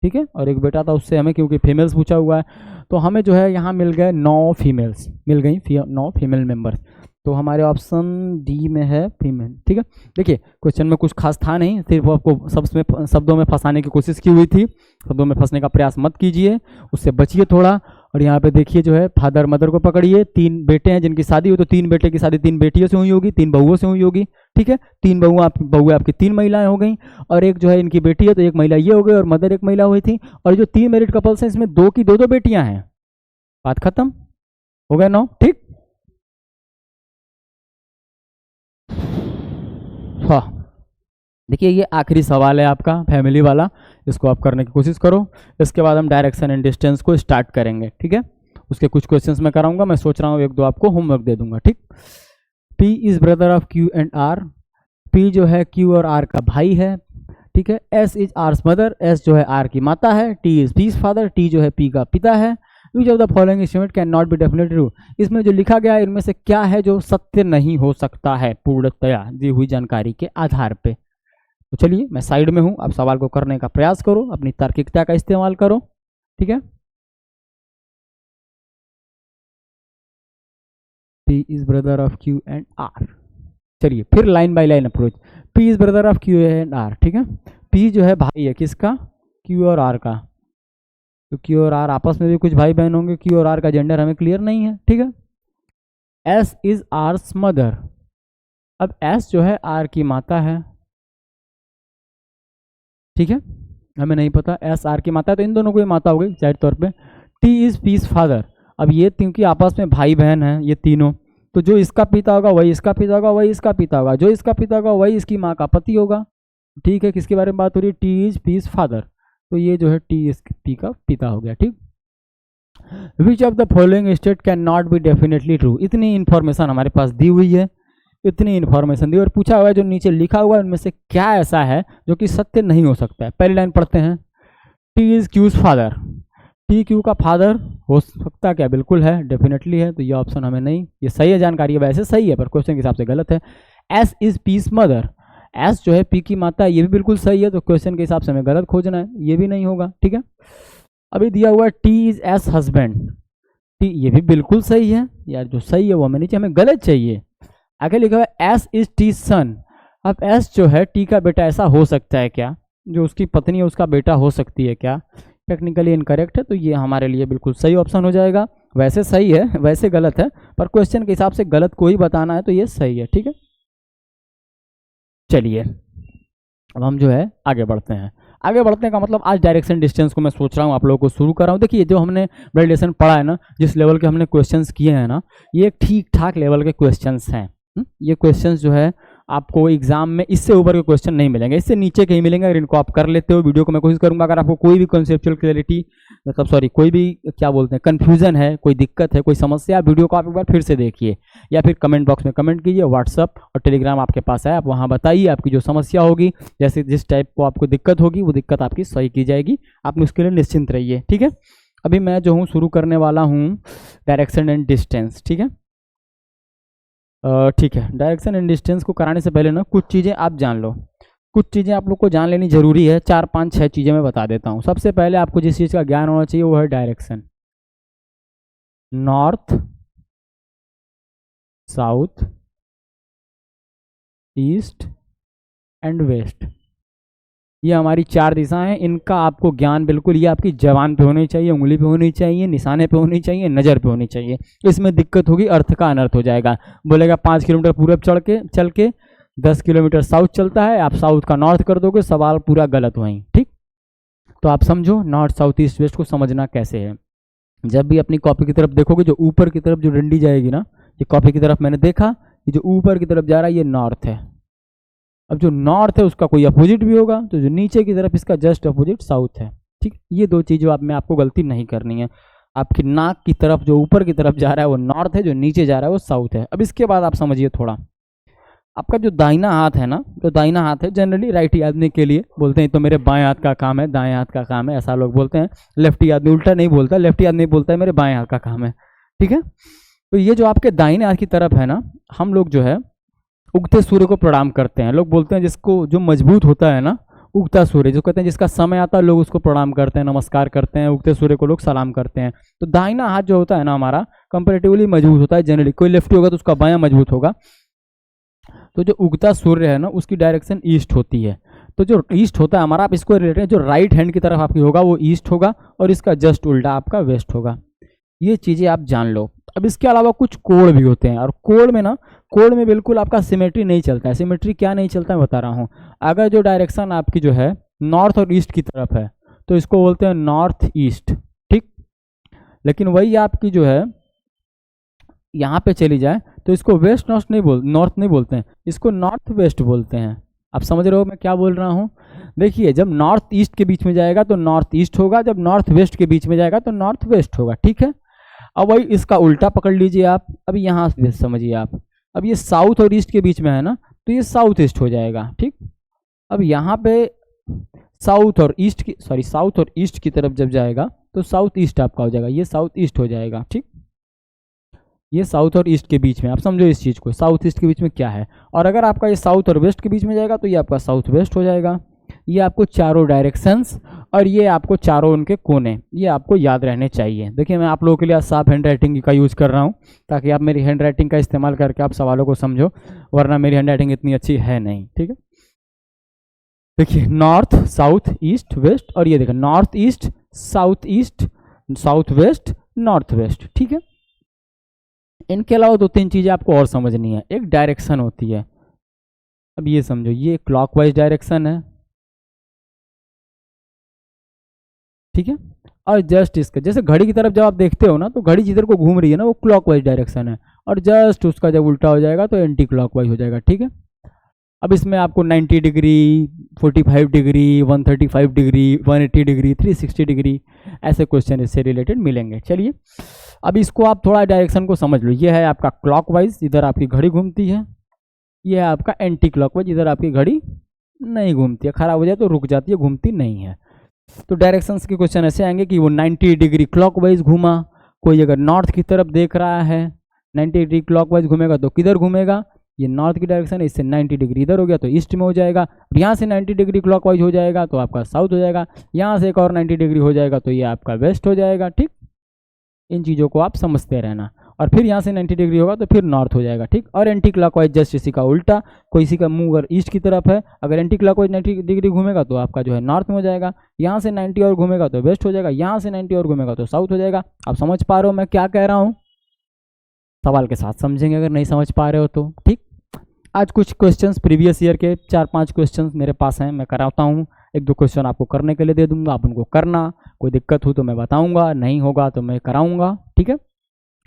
ठीक है। और एक बेटा था उससे हमें, क्योंकि फीमेल्स पूछा हुआ है, तो हमें जो है यहाँ मिल गए 9 फीमेल्स, मिल गई 9 फीमेल मेंबर्स, तो हमारे ऑप्शन डी में है फीमेल, ठीक है। देखिए क्वेश्चन में कुछ खास था नहीं, सिर्फ आपको शब्दों में फंसाने की कोशिश की हुई थी, शब्दों में फंसने का प्रयास मत कीजिए, उससे बचिए थोड़ा। और यहाँ पे देखिए जो है फादर मदर को पकड़िए, 3 बेटे हैं जिनकी शादी हुई, तो 3 बेटे की शादी 3 बेटियों से हुई होगी, 3 बहुओं से हुई होगी, ठीक है। 3 बहुएं आपकी 3 महिलाएं हो गई, और एक जो है इनकी बेटी है तो एक महिला ये हो गई, और मदर एक महिला हुई थी, और जो 3 मैरिड कपल्स हैं इसमें 2 की 2-2 बेटियां हैं, बात खत्म हो गया 9, ठीक। हाँ देखिए ये आखिरी सवाल है आपका फैमिली वाला, इसको आप करने की कोशिश करो, इसके बाद हम डायरेक्शन एंड डिस्टेंस को स्टार्ट करेंगे, ठीक है। उसके कुछ क्वेश्चंस मैं कराऊंगा, मैं सोच रहा हूँ 1-2 आपको होमवर्क दे दूंगा, ठीक। P is brother of Q and R, P जो है Q और R का भाई है, ठीक है। S is R's mother, S जो है R की माता है, T is P's father, T जो है P का पिता है। Which of the following statement can not be definitely true, इसमें जो लिखा गया है इनमें से क्या है जो सत्य नहीं हो सकता है पूर्णतया दी हुई जानकारी के आधार पे। तो चलिए मैं साइड में हूं, आप सवाल को करने का प्रयास करो, अपनी तार्किकता का इस्तेमाल करो, ठीक है। P is brother of Q and R, चलिए फिर line by line approach. P is brother of Q and R, ठीक है। P जो है भाई है किसका, Q और R का, तो Q और R आपस में भी कुछ भाई बहन होंगे, Q और R का जेंडर हमें क्लियर नहीं है, ठीक है। S इज R's मदर, अब S जो है R की माता है, ठीक है, हमें नहीं पता S R की माता है, तो इन दोनों को ही माता हो गई जाहिर तौर पे। T इज P's फादर, अब ये क्योंकि आपस में भाई बहन हैं ये तीनों, तो जो इसका पिता होगा वही इसका पिता होगा, वही इसका पिता होगा, जो इसका पिता होगा वही इसकी माँ का पति होगा, ठीक है। किसके बारे में बात हो रही है, T इज P's फादर, तो ये जो है T इज P का पिता हो गया, ठीक। Which of the following state can not be definitely true, इतनी इंफॉर्मेशन हमारे पास दी हुई है, इतनी इन्फॉर्मेशन दी और पूछा हुआ है जो नीचे लिखा हुआ है उनमें से क्या ऐसा है जो कि सत्य नहीं हो सकता है। पहली लाइन पढ़ते हैं, T is Q's father, T Q का फादर हो सकता क्या, बिल्कुल है, डेफिनेटली है, तो ये ऑप्शन हमें नहीं, ये सही है जानकारी है, वैसे सही है पर क्वेश्चन के हिसाब से गलत है। S is peace mother, S जो है पी की माता है, ये भी बिल्कुल सही है, तो क्वेश्चन के हिसाब से हमें गलत खोजना है, ये भी नहीं होगा, ठीक है। अभी दिया हुआ है T is S husband, T ये भी बिल्कुल सही है यार, जो सही है वो हमें नीचे, हमें गलत चाहिए। आगे लिखा हुआ है एस इज टी सन, अब एस जो है टी का बेटा ऐसा हो सकता है क्या, जो उसकी पत्नी है उसका बेटा हो सकती है क्या? टेक्निकली इनकरेक्ट है, तो ये हमारे लिए बिल्कुल सही ऑप्शन हो जाएगा। वैसे सही है, वैसे गलत है, पर क्वेश्चन के हिसाब से गलत को ही बताना है, तो ये सही है। ठीक है, चलिए अब हम जो है आगे बढ़ते हैं। आगे बढ़ने का मतलब आज डायरेक्शन डिस्टेंस को मैं सोच रहा हूँ आप लोगों को शुरू कर रहा हूँ। देखिए जो हमने वैलिडेशन पढ़ा है ना, जिस लेवल के हमने क्वेश्चंस किए हैं ना, ये ठीक ठाक लेवल के क्वेश्चंस हैं। ये क्वेश्चंस जो है आपको एग्जाम में इससे ऊपर के क्वेश्चन नहीं मिलेंगे, इससे नीचे के ही मिलेंगे। अगर इनको आप कर लेते हो, वीडियो को मैं कोशिश करूंगा, अगर आपको कोई भी कॉन्सेप्चुअल क्लैरिटी मतलब सॉरी कोई भी क्या बोलते हैं कन्फ्यूजन है, कोई दिक्कत है, कोई समस्या, वीडियो को आप एक बार फिर से देखिए या फिर कमेंट बॉक्स में कमेंट कीजिए। व्हाट्सअप और टेलीग्राम आपके पास है, आप वहाँ बताइए आपकी जो समस्या होगी, जैसे जिस टाइप को आपको दिक्कत होगी वो दिक्कत आपकी सही की जाएगी। आप उसके लिए निश्चिंत रहिए। ठीक है, अभी मैं जो हूँ शुरू करने वाला हूँ डायरेक्शन एंड डिस्टेंस। ठीक है, ठीक है, डायरेक्शन एंड डिस्टेंस को कराने से पहले ना कुछ चीज़ें आप जान लो, कुछ चीज़ें आप लोग को जान लेनी जरूरी है। 4 5 6 चीज़ें मैं बता देता हूँ। सबसे पहले आपको जिस चीज़ का ज्ञान होना चाहिए वो है direction, north, south, east and west. ये हमारी 4 दिशाएं हैं, इनका आपको ज्ञान बिल्कुल ये आपकी जबान पे होनी चाहिए, उंगली पे होनी चाहिए, निशाने पे होनी चाहिए, नज़र पे होनी चाहिए। इसमें दिक्कत होगी, अर्थ का अनर्थ हो जाएगा। बोलेगा 5 किलोमीटर पूरब चल के 10 किलोमीटर साउथ चलता है, आप साउथ का नॉर्थ कर दोगे, सवाल पूरा गलत वहीं। ठीक, तो आप समझो नॉर्थ साउथ ईस्ट वेस्ट को समझना कैसे है। जब भी अपनी कॉपी की तरफ देखोगे, जो ऊपर की तरफ जो डंडी जाएगी ना, ये कॉपी की तरफ मैंने देखा, ये जो ऊपर की तरफ जा रहा है ये नॉर्थ है। अब जो नॉर्थ है उसका कोई अपोजिट भी होगा, तो जो नीचे की तरफ इसका जस्ट अपोजिट साउथ है। ठीक, ये 2 चीज़ों में आपको गलती नहीं करनी है। आपकी नाक की तरफ जो ऊपर की तरफ जा रहा है वो नॉर्थ है, जो नीचे जा रहा है वो साउथ है। अब इसके बाद आप समझिए थोड़ा, आपका जो दाहिना हाथ है ना, जो दाहिना हाथ है जनरली राइटी आदमी के लिए बोलते हैं तो मेरे बाएं हाथ का काम है, दाएं हाथ का काम है, ऐसा लोग बोलते हैं। लेफ्टी आदमी उल्टा नहीं बोलता, लेफ्टी आदमी बोलता है मेरे बाएं हाथ का काम है। ठीक है, तो ये जो आपके दाहिने हाथ की तरफ है ना, हम लोग जो है उगते सूर्य को प्रणाम करते हैं। लोग बोलते हैं जिसको जो मजबूत होता है ना, उगता सूर्य जो कहते हैं, जिसका समय आता है लोग उसको प्रणाम करते हैं, नमस्कार करते हैं, उगते सूर्य को लोग सलाम करते हैं। तो दाहिना हाथ जो होता है ना हमारा कंपैरेटिवली मजबूत होता है जनरली। कोई लेफ्टी होगा तो उसका बायां मजबूत होगा। तो जो उगता सूर्य है ना उसकी डायरेक्शन ईस्ट होती है। तो जो ईस्ट होता है हमारा, आप इसको रिलेटेड जो राइट हैंड की तरफ आपकी होगा वो ईस्ट होगा और इसका जस्ट उल्टा आपका वेस्ट होगा। ये चीज़ें आप जान लो। अब इसके अलावा कुछ कोण भी होते हैं, और कोण में बिल्कुल आपका सिमेट्री नहीं चलता है। सिमेट्री क्या नहीं चलता है बता रहा हूँ। अगर जो डायरेक्शन आपकी जो है नॉर्थ और ईस्ट की तरफ है तो इसको बोलते हैं नॉर्थ ईस्ट। ठीक, लेकिन वही आपकी जो है यहाँ पे चली जाए तो इसको वेस्ट नॉर्थ नहीं बोलते हैं, इसको नॉर्थ वेस्ट बोलते हैं। आप समझ रहे हो मैं क्या बोल रहा हूँ? देखिए जब नॉर्थ ईस्ट के बीच में जाएगा तो नॉर्थ ईस्ट होगा, जब नॉर्थ वेस्ट के बीच में जाएगा तो नॉर्थ वेस्ट होगा। ठीक है, अब वही इसका उल्टा पकड़ लीजिए आप। अब यहाँ से समझिए आप, अब ये साउथ और ईस्ट के बीच में है ना, तो ये साउथ ईस्ट हो जाएगा। ठीक, अब यहाँ पे साउथ और ईस्ट की तरफ जब जाएगा तो साउथ ईस्ट आपका हो जाएगा, ये साउथ ईस्ट हो जाएगा। ठीक, ये साउथ और ईस्ट के बीच में, आप समझो इस चीज़ को, साउथ ईस्ट के बीच में क्या है। और अगर आपका ये साउथ और वेस्ट के बीच में जाएगा तो ये आपका साउथ वेस्ट हो जाएगा। ये आपको चारों डायरेक्शंस और ये आपको चारों उनके कोने, ये आपको याद रहने चाहिए। देखिए मैं आप लोगों के लिए साफ हैंड राइटिंग का यूज़ कर रहा हूँ ताकि आप मेरी हैंड राइटिंग का इस्तेमाल करके आप सवालों को समझो, वरना मेरी हैंड राइटिंग इतनी अच्छी है नहीं। ठीक है, देखिए नॉर्थ साउथ ईस्ट वेस्ट, और ये देखिए north east south west north west. ठीक है, इनके अलावा 2-3 चीज़ें आपको और समझनी है। एक डायरेक्शन होती है, अब ये समझो ये क्लॉकवाइज डायरेक्शन है। ठीक है, और जस्ट इसका जैसे घड़ी की तरफ जब आप देखते हो ना तो घड़ी जिधर को घूम रही है ना वो क्लॉकवाइज डायरेक्शन है, और जस्ट उसका जब उल्टा हो जाएगा तो एंटी क्लॉकवाइज हो जाएगा। ठीक है, अब इसमें आपको 90 degree 45 degree 135 degree 180 degree 360 degree ऐसे क्वेश्चन इससे रिलेटेड मिलेंगे। चलिए अब इसको आप थोड़ा डायरेक्शन को समझ लो। ये है आपका क्लॉकवाइज, इधर आपकी घड़ी घूमती है। ये है आपका एंटी क्लॉकवाइज, इधर आपकी घड़ी नहीं घूमती है, खराब हो जाए तो रुक जाती है, घूमती नहीं है। तो डायरेक्शंस के क्वेश्चन ऐसे आएंगे कि वो 90 डिग्री क्लॉकवाइज घूमा। कोई अगर नॉर्थ की तरफ देख रहा है 90 डिग्री क्लॉकवाइज घूमेगा तो किधर घूमेगा, ये नॉर्थ की डायरेक्शन है, इससे 90 डिग्री इधर हो गया तो ईस्ट में हो जाएगा। यहाँ से 90 डिग्री क्लॉकवाइज हो जाएगा तो आपका साउथ हो जाएगा। यहाँ से एक और 90 डिग्री हो जाएगा तो ये आपका वेस्ट हो जाएगा। ठीक, इन चीज़ों को आप समझते रहना। और फिर यहाँ से 90 डिग्री होगा तो फिर नॉर्थ हो जाएगा, ठीक। और एंटी क्लॉकवाइज जस्ट इसी का उल्टा, कोई इसी का मुंह अगर ईस्ट की तरफ है, अगर एंटी क्लॉकवाइज 90 डिग्री घूमेगा तो आपका जो है नॉर्थ में हो जाएगा, यहाँ से 90 और घूमेगा तो वेस्ट हो जाएगा, यहाँ से 90 और घूमेगा तो साउथ हो जाएगा। आप समझ पा रहे हो मैं क्या कह रहा हूँ? सवाल के साथ समझेंगे अगर नहीं समझ पा रहे हो तो, ठीक। आज कुछ क्वेश्चंस प्रीवियस ईयर के 4-5 क्वेश्चंस मेरे पास हैं, मैं कराता हूँ। 1-2 क्वेश्चन आपको करने के लिए दे दूंगा, आप उनको करना, कोई दिक्कत हो तो मैं बताऊंगा, नहीं होगा तो मैं कराऊंगा, ठीक है।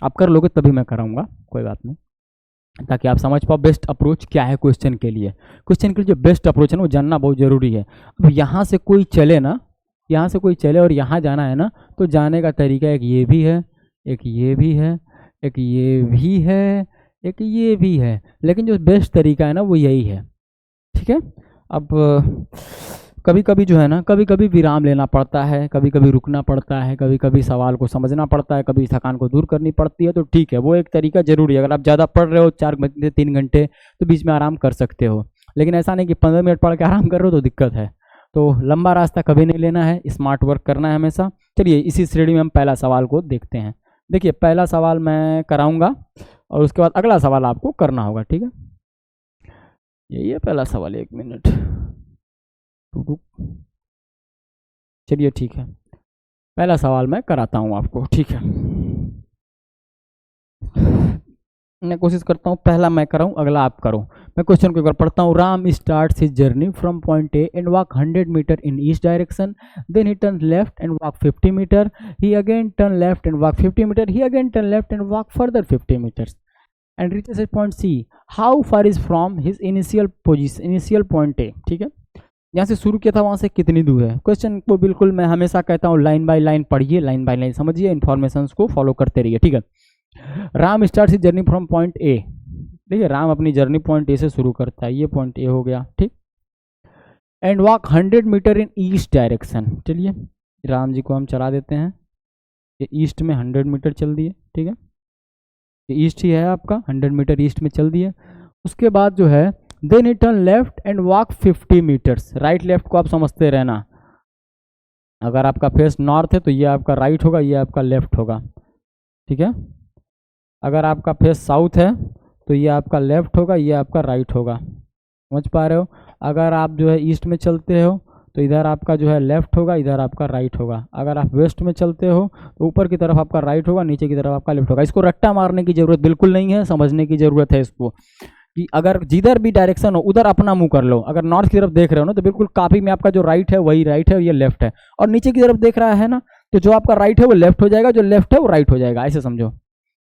आप कर लोगे तभी मैं कराऊंगा, कोई बात नहीं, ताकि आप समझ पाओ बेस्ट अप्रोच क्या है क्वेश्चन के लिए। क्वेश्चन के लिए जो बेस्ट अप्रोच है ना वो जानना बहुत ज़रूरी है। अब यहाँ से कोई चले ना, यहाँ से कोई चले और यहाँ जाना है ना, तो जाने का तरीका एक ये भी है, एक ये भी है, एक ये भी है, एक ये भी है, लेकिन जो बेस्ट तरीका है ना वो यही है, ठीक है। अब कभी कभी जो है ना, कभी कभी विराम लेना पड़ता है, कभी कभी रुकना पड़ता है, कभी कभी सवाल को समझना पड़ता है, कभी थकान को दूर करनी पड़ती है, तो ठीक है वो एक तरीका जरूरी है। अगर आप ज़्यादा पढ़ रहे हो 4 घंटे 3 घंटे तो बीच में आराम कर सकते हो, लेकिन ऐसा नहीं कि 15 मिनट पढ़ के आराम कर रहे हो तो दिक्कत है। तो लंबा रास्ता कभी नहीं लेना है, स्मार्ट वर्क करना है हमेशा। चलिए इसी श्रेणी में हम पहला सवाल को देखते हैं। देखिए पहला सवाल मैं कराऊंगा और उसके बाद अगला सवाल आपको करना होगा, ठीक है। यही है पहला सवाल, 1 मिनट। चलिए ठीक है, पहला सवाल मैं कराता हूँ आपको, ठीक है। मैं कोशिश करता हूँ पहला मैं कराऊँ अगला आप करो। मैं क्वेश्चन को एक बार पढ़ता हूँ। Ram starts his journey from point A and walk 100 metre in east direction, then he turn left and walk 50 metre, he again turn left and walk 50 metre, he again turn left and walk further 50 metres and reaches at point C. How far is from his initial position, initial point A, ठीक है। यहाँ से शुरू किया था वहाँ से कितनी दूर है। क्वेश्चन को बिल्कुल मैं हमेशा कहता हूँ लाइन बाय लाइन पढ़िए, लाइन बाय लाइन समझिए, इन्फॉर्मेशन को फॉलो करते रहिए, ठीक है। Ram start he journey from point ए, देखिए राम अपनी जर्नी पॉइंट ए से शुरू करता है, ये पॉइंट ए हो गया, ठीक। And walk 100 metre in east direction, चलिए राम जी को हम चला देते हैं, ये ईस्ट में 100 मीटर चल दिए, ठीक है। ये ईस्ट ही है आपका, 100 मीटर ईस्ट में चल दिए। उसके बाद जो है then he turn left and walk 50 metres. Right left को आप समझते रहना, अगर आपका फेस नॉर्थ है तो ये आपका राइट होगा, ये आपका लेफ्ट होगा, ठीक है। अगर आपका फेस साउथ है तो ये आपका लेफ्ट होगा, ये आपका राइट होगा, समझ पा रहे हो। अगर आप जो है ईस्ट में चलते हो तो इधर आपका जो है लेफ्ट होगा, इधर आपका राइट होगा। अगर आप वेस्ट में चलते हो तो ऊपर की तरफ आपका राइट होगा, नीचे की तरफ आपका लेफ्ट होगा। इसको रट्टा मारने की जरूरत बिल्कुल नहीं है, समझने की जरूरत है इसको, कि अगर जिधर भी डायरेक्शन हो उधर अपना मुंह कर लो। अगर नॉर्थ की तरफ देख रहे हो ना तो बिल्कुल कॉपी में आपका जो राइट है वही राइट है, ये लेफ्ट है। और नीचे की तरफ देख रहा है ना तो जो आपका राइट है वो लेफ्ट हो जाएगा, जो लेफ्ट है वो राइट हो जाएगा, ऐसे समझो।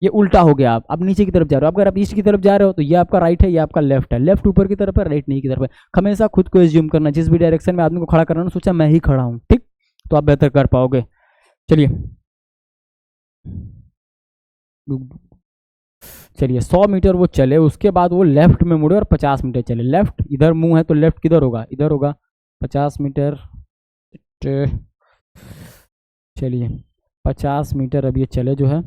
ये उल्टा हो गया, आप अब नीचे की तरफ जा रहे हो। अगर आप ईस्ट की तरफ जा रहे हो तो ये आपका राइट है, ये आपका लेफ्ट है। लेफ्ट ऊपर की तरफ है, राइट नीचे की तरफ है। हमेशा खुद को एज्यूम करना, जिस भी डायरेक्शन में आदमी को खड़ा करना ना, सोचा मैं ही खड़ा हूँ, ठीक, तो आप बेहतर कर पाओगे। चलिए 100 मीटर वो चले, उसके बाद वो लेफ्ट में मुड़े और 50 मीटर चले। लेफ्ट इधर मुंह है तो लेफ्ट किधर होगा, इधर होगा। 50 मीटर, चलिए 50 मीटर अब ये चले, जो है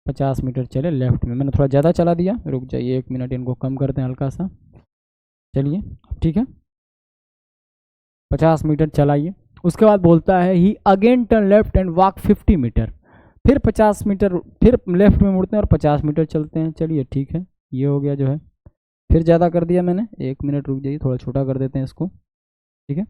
50 मीटर चले लेफ्ट में। मैंने थोड़ा ज़्यादा चला दिया, रुक जाइए 1 मिनट, इनको कम करते हैं हल्का सा। चलिए ठीक है, 50 मीटर चलाइए। उसके बाद बोलता है he again turn left and walk 50 metre. फिर 50 मीटर फिर लेफ्ट में मुड़ते हैं और 50 मीटर चलते हैं। चलिए ठीक है, ये हो गया जो है। फिर ज़्यादा कर दिया मैंने, 1 मिनट रुक जाइए, थोड़ा छोटा कर देते हैं इसको, ठीक है।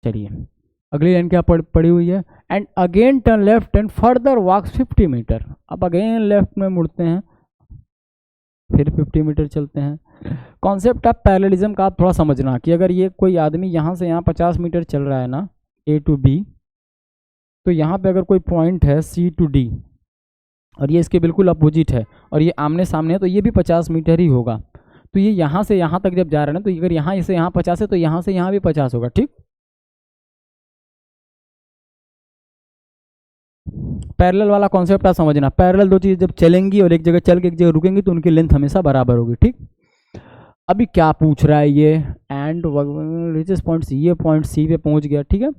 चलिए अगली लाइन क्या पड़ी हुई है, and again turn left and further walk 50 metre. अब अगेन लेफ्ट में मुड़ते हैं, फिर 50 मीटर चलते हैं। कॉन्सेप्ट ऑफ पैरेललिज्म का आप थोड़ा समझना कि अगर ये कोई आदमी यहाँ से यहाँ 50 मीटर चल रहा है ना, ए टू बी, तो यहाँ पे अगर कोई पॉइंट है सी टू डी और ये इसके बिल्कुल अपोजिट है और ये आमने सामने है, तो ये भी 50 मीटर ही होगा। तो ये यहाँ से यहाँ तक जब जा रहे हैं ना, तो अगर यहाँ से यहाँ 50 है तो यहाँ से यहाँ भी 50 होगा, ठीक। पैरेलल वाला कॉन्सेप्ट आप समझना। पैरेलल दो चीज़ जब चलेंगी और एक जगह चल के एक जगह रुकेंगी तो उनकी लेंथ हमेशा बराबर होगी, ठीक। अभी क्या पूछ रहा है ये, एंड रीचेस पॉइंट सी, ये पॉइंट सी पे पहुंच गया, ठीक है,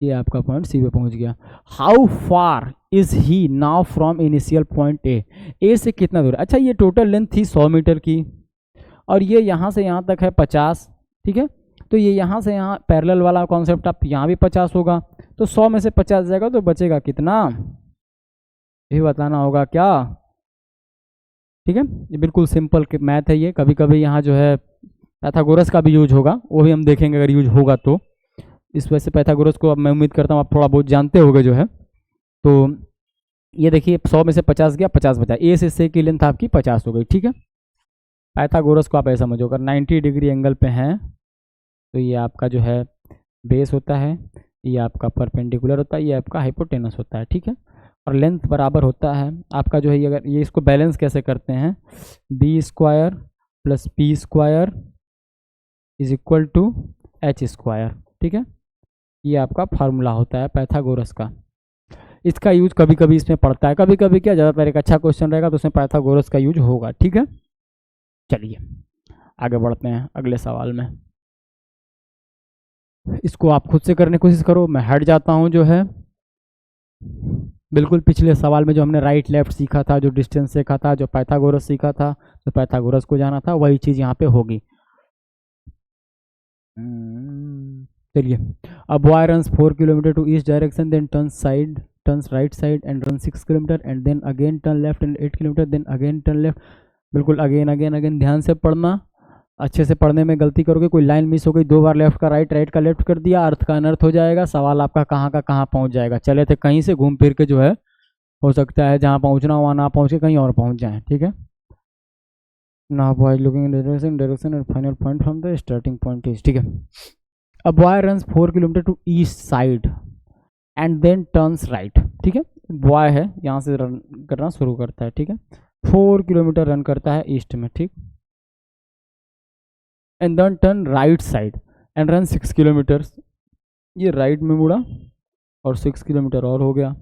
ये आपका पॉइंट सी पे पहुंच गया। How far is he now from initial point ए से कितना दूर। अच्छा ये टोटल लेंथ थी 100 मीटर की और ये यहाँ से यहाँ तक है 50, ठीक है। तो ये यहाँ से यहाँ पैरेलल वाला कॉन्सेप्ट आप यहाँ भी 50 होगा, तो 100 में से 50 जाएगा तो बचेगा कितना, ये बताना होगा क्या। ठीक है, ये बिल्कुल सिंपल मैथ है ये। कभी कभी यहाँ जो है पाइथागोरस का भी यूज होगा, वो भी हम देखेंगे अगर यूज होगा तो। इस वजह से पाइथागोरस को अब मैं उम्मीद करता हूँ आप थोड़ा बहुत जानते होगे जो है। तो ये देखिए 100 में से 50 गया, 50 बचा, ए से से की लेंथ आपकी 50 हो गई। ठीक है, पाइथागोरस को आप ऐसा समझो, अगर 90 डिग्री एंगल पे हैं तो ये आपका जो है बेस होता है, ये आपका परपेंडिकुलर होता है, ये आपका हाइपोटेनस होता है। ठीक है, और लेंथ बराबर होता है आपका जो है ये, अगर ये इसको बैलेंस कैसे करते हैं, B square plus P square is equal to H square. ठीक है, ये आपका फार्मूला होता है पाइथागोरस का। इसका यूज कभी कभी इसमें पड़ता है, कभी कभी क्या, ज़्यादातर एक अच्छा क्वेश्चन रहेगा तो उसमें पाइथागोरस का यूज होगा। ठीक है, चलिए आगे बढ़ते हैं अगले सवाल में। इसको आप खुद से करने की कोशिश करो, मैं हट जाता हूँ जो है। बिल्कुल पिछले सवाल में जो हमने राइट लेफ्ट सीखा था, जो डिस्टेंस सीखा था, जो पाइथागोरस सीखा था, जो पाइथागोरस को जाना था, वही चीज़ यहाँ पे होगी। चलिए, a boy runs 4 kilometer to each direction, then turns right side and runs 6 kilometer, and then again turn left and 8 kilometer, then again turn left। बिल्कुल अगेन ध्यान से पढ़ना, अच्छे से पढ़ने में गलती करोगे, कोई लाइन मिस हो गई, 2 बार लेफ्ट का राइट का लेफ्ट कर दिया, अर्थ का अनर्थ हो जाएगा, सवाल आपका कहाँ का कहाँ पहुँच जाएगा। चले थे कहीं से घूम फिर के जो है, हो सकता है जहाँ पहुँचना वहाँ ना पहुँच के कहीं और पहुँच जाए। ठीक है, now boy looking in direction and final point from the starting point is। ठीक है, a boy runs 4 kilometer to east side and then turns right। ठीक है, बॉय है, यहाँ से रन करना शुरू करता है। ठीक है, 4 किलोमीटर रन करता है ईस्ट में। ठीक, and then turn right side and run 6 kilometres, ये राइट में मुड़ा और 6 किलोमीटर और हो गया।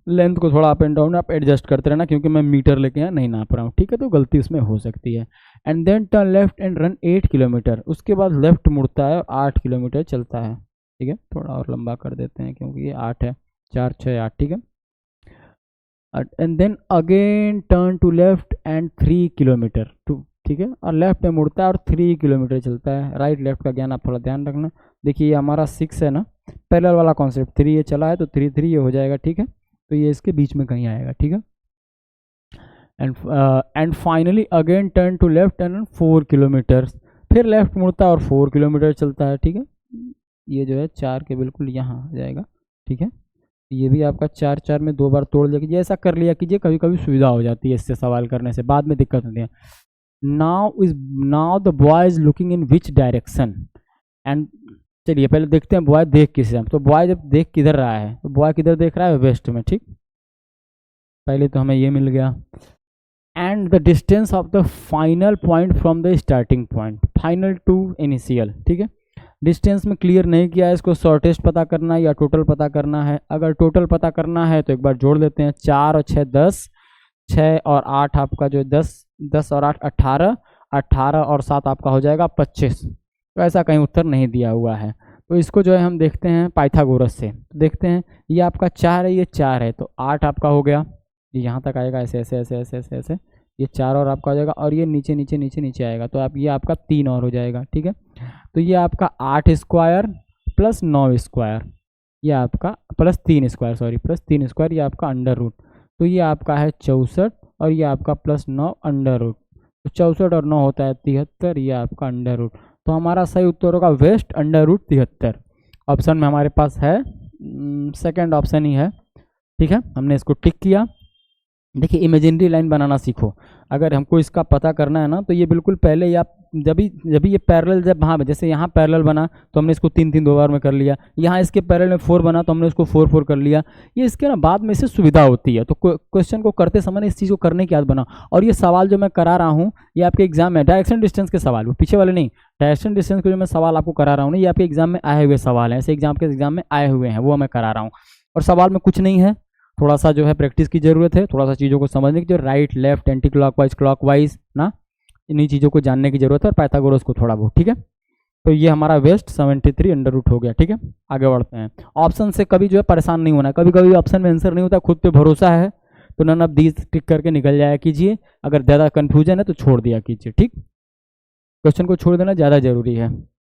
लेंथ को थोड़ा अप एंड डाउन आप एडजस्ट करते रहना, क्योंकि मैं मीटर लेके यहाँ नहीं नाप रहा हूँ। ठीक है, तो गलती उसमें हो सकती है। And then turn left and run 8 kilometre, उसके बाद लेफ्ट मुड़ता है और 8 किलोमीटर चलता है। ठीक है, थोड़ा और लंबा कर देते हैं क्योंकि ये 8 है, 4 6 8। ठीक है, and then again turn to left and 3 kilometre to. ठीक है, और लेफ्ट में मुड़ता है और 3 किलोमीटर चलता है। राइट लेफ्ट का ज्ञान आप थोड़ा ध्यान रखना। देखिए ये हमारा 6 है ना, पैरेलल वाला कॉन्सेप्ट, 3 ये चला है तो 3 3 ये हो जाएगा। ठीक है, तो ये इसके बीच में कहीं आएगा। ठीक है, and finally again turn to left and 4 kilometre, फिर लेफ्ट मुड़ता है और 4 किलोमीटर चलता है। ठीक है, ये जो है 4 के बिल्कुल यहाँ आ जाएगा। ठीक है, ये भी आपका 4 4 में 2 बार तोड़ लिया कीजिए, ऐसा कर लिया कीजिए, कभी कभी सुविधा हो जाती है इससे सवाल करने से, बाद में दिक्कत होती है। Now the boy is looking in which direction and, चलिए पहले देखते हैं बॉय देख किस है। तो बॉय जब देख किधर रहा है, तो बॉय किधर देख रहा है, वेस्ट में। ठीक, पहले तो हमें ये मिल गया। And the distance of the final point from the starting point, final to initial. ठीक है, डिस्टेंस में क्लियर नहीं किया है, इसको शॉर्टेस्ट पता करना है या टोटल पता करना है। अगर टोटल पता करना है तो एक बार जोड़ लेते हैं, 4 और 6 10, 6 और 8 आपका जो 10, 10 और 8 18, 18 और 7 आपका हो जाएगा 25। तो ऐसा कहीं उत्तर नहीं दिया हुआ है, तो इसको जो है हम देखते हैं पाइथागोरस से। देखते हैं, ये आपका 4 है, ये 4 है, तो 8 आपका हो गया, ये यहाँ तक आएगा, ऐसे ऐसे ऐसे ऐसे ऐसे ऐसे, ये 4 और आपका हो जाएगा, और ये नीचे नीचे नीचे नीचे आएगा, तो आप ये आपका 3 और हो जाएगा। ठीक है, तो ये आपका 8 स्क्वायर प्लस 9 स्क्वायर, ये आपका plus 3 square, sorry plus 3 square, ये आपका अंडर रूट, तो ये आपका है 64, और ये आपका प्लस 9 अंडर रूट, तो 64 और 9 होता है 73, ये आपका अंडर रूट। तो हमारा सही उत्तर होगा वेस्ट अंडर रूट 73। ऑप्शन में हमारे पास है सेकंड ऑप्शन ही है। ठीक है, हमने इसको टिक किया। देखिए इमेजिनरी लाइन बनाना सीखो, अगर हमको इसका पता करना है ना, तो ये बिल्कुल पहले या जब भी ये पैरेलल, जब हाँ जैसे यहाँ पैरेलल बना तो हमने इसको 3 3 2 बार में कर लिया, यहाँ इसके पैरेलल में 4 बना तो हमने इसको 4 4 कर लिया। ये इसके ना बाद में से सुविधा होती है, तो क्वेश्चन को करते समय इस चीज़ को करने की आदत बना। और ये सवाल जो मैं करा रहा हूँ, ये आपके एग्जाम में डायरेक्शन डिस्टेंस के सवाल, वो पीछे वाले नहीं, डायरेक्शन डिस्टेंस के जो मैं सवाल आपको करा रहा हूँ ना, ये आपके एग्जाम में आए हुए सवाल हैं, ऐसे एग्जाम में आए हुए हैं, वो मैं करा रहा हूँ। और सवाल में कुछ नहीं है, थोड़ा सा जो है प्रैक्टिस की ज़रूरत है, थोड़ा सा चीज़ों को समझने की, जो right left anti clockwise clockwise ना, इन्हीं चीज़ों को जानने की ज़रूरत है, और पाइथागोरस को थोड़ा बहुत। ठीक है, तो ये हमारा वेस्ट 73 अंडर रूट हो गया। ठीक है, आगे बढ़ते हैं। ऑप्शन से कभी जो है परेशान नहीं होना, कभी कभी ऑप्शन में आंसर नहीं होता, खुद पे भरोसा है तो नन ऑफ दीज टिक करके निकल जाया कीजिए। अगर ज़्यादा कन्फ्यूजन है तो छोड़ दिया कीजिए। ठीक, क्वेश्चन को छोड़ देना ज़्यादा जरूरी है।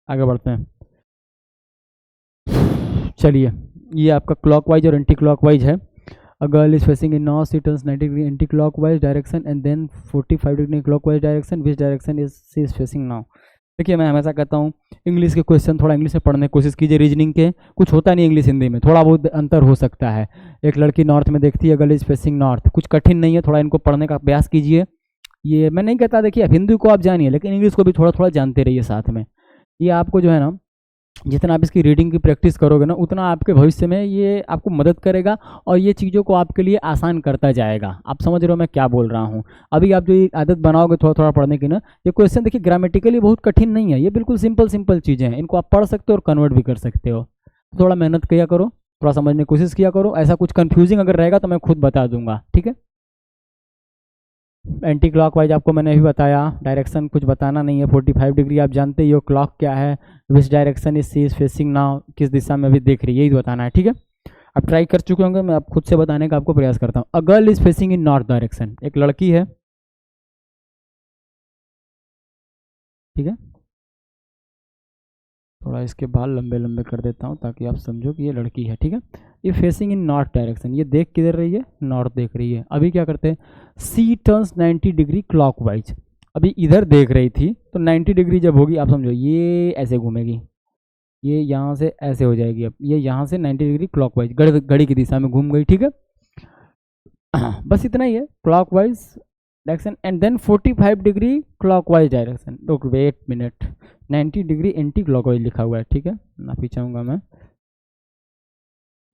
आगे बढ़ते हैं। चलिए, ये आपका क्लॉकवाइज और एंटी क्लॉकवाइज है। A girl is facing in north, she turns 90 degree anti clockwise direction and then 45 degree clockwise direction, which direction is she is facing now. देखिए, मैं हमेशा कहता हूँ इंग्लिश के क्वेश्चन थोड़ा इंग्लिश में पढ़ने की कोशिश कीजिए। रीजनिंग के कुछ होता नहीं इंग्लिश हिंदी में, थोड़ा बहुत अंतर हो सकता है। एक लड़की नॉर्थ में देखती है, गर्ल इज फेसिंग नॉर्थ, कुछ कठिन नहीं है, थोड़ा इनको पढ़ने का अभ्यास कीजिए। ये मैं नहीं कहता, देखिए हिंदी को आप जानिए लेकिन इंग्लिश को भी थोड़ा थोड़ा जानते रहिए साथ में। ये आपको जो है ना, जितना आप इसकी रीडिंग की प्रैक्टिस करोगे ना, उतना आपके भविष्य में ये आपको मदद करेगा और ये चीज़ों को आपके लिए आसान करता जाएगा। आप समझ रहे हो मैं क्या बोल रहा हूँ। अभी आप जो ये आदत बनाओगे थोड़ा थोड़ा पढ़ने की ना, ये क्वेश्चन देखिए ग्रामेटिकली बहुत कठिन नहीं है, ये बिल्कुल सिंपल सिंपल चीज़ें हैं, इनको आप पढ़ सकते हो और कन्वर्ट भी कर सकते हो। थोड़ा मेहनत किया करो, थोड़ा समझने की कोशिश किया करो। ऐसा कुछ कन्फ्यूजिंग अगर रहेगा तो मैं खुद बता दूंगा, ठीक है। एंटी क्लॉकवाइज आपको मैंने अभी बताया, डायरेक्शन कुछ बताना नहीं है। 45 डिग्री आप जानते ही हो, क्लॉक क्या है, which direction is she is facing now, किस दिशा में अभी देख रही है, यही बताना है, ठीक है। आप ट्राई कर चुके होंगे, मैं आप खुद से बताने का आपको प्रयास करता हूँ। अ girl is facing in north direction, एक लड़की है, ठीक है। थोड़ा इसके बाल लंबे लंबे कर देता हूँ ताकि आप समझो कि ये लड़की है, ठीक है। ये फेसिंग इन नॉर्थ डायरेक्शन, ये देख किधर रही है, नॉर्थ देख रही है। अभी क्या करते हैं, सी टर्न्स 90 डिग्री क्लॉकवाइज, अभी इधर देख रही थी तो 90 डिग्री जब होगी आप समझो ये ऐसे घूमेगी, ये यहाँ से ऐसे हो जाएगी, अब ये यहाँ से 90 डिग्री क्लॉकवाइज घड़ी की दिशा में घूम गई, ठीक है। बस इतना ही है, clockwise direction and then 45 degree clockwise direction. रुक wait minute, 90 degree anti clockwise लिखा हुआ है, ठीक है, माफी चाहूँगा मैं।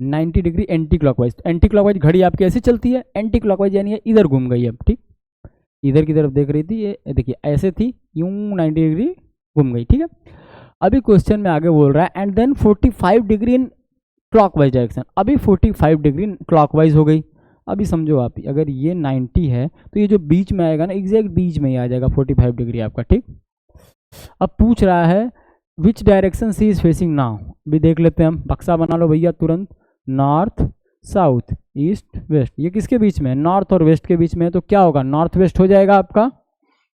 90 degree anti clockwise, anticlockwise घड़ी आपकी ऐसी चलती है, एंटी क्लॉकवाइज यानी ये इधर घूम गई अब, ठीक। इधर की तरफ देख रही थी, ये देखिए ऐसे थी, यूं 90 डिग्री घूम गई, ठीक है। अभी क्वेश्चन में आगे बोल रहा है and then 45 degree in clockwise direction, अभी 45 डिग्री क्लॉकवाइज हो गई। अभी समझो आप, अगर ये 90 है तो ये जो बीच में आएगा ना, एग्जैक्ट बीच में ही आ जाएगा 45 डिग्री आपका, ठीक। अब पूछ रहा है which direction she is facing now, भी देख लेते हैं हम, बक्सा बना लो भैया तुरंत। नॉर्थ, साउथ, ईस्ट, वेस्ट, ये किसके बीच में है, नॉर्थ और वेस्ट के बीच में है, तो क्या होगा, नॉर्थ वेस्ट हो जाएगा आपका।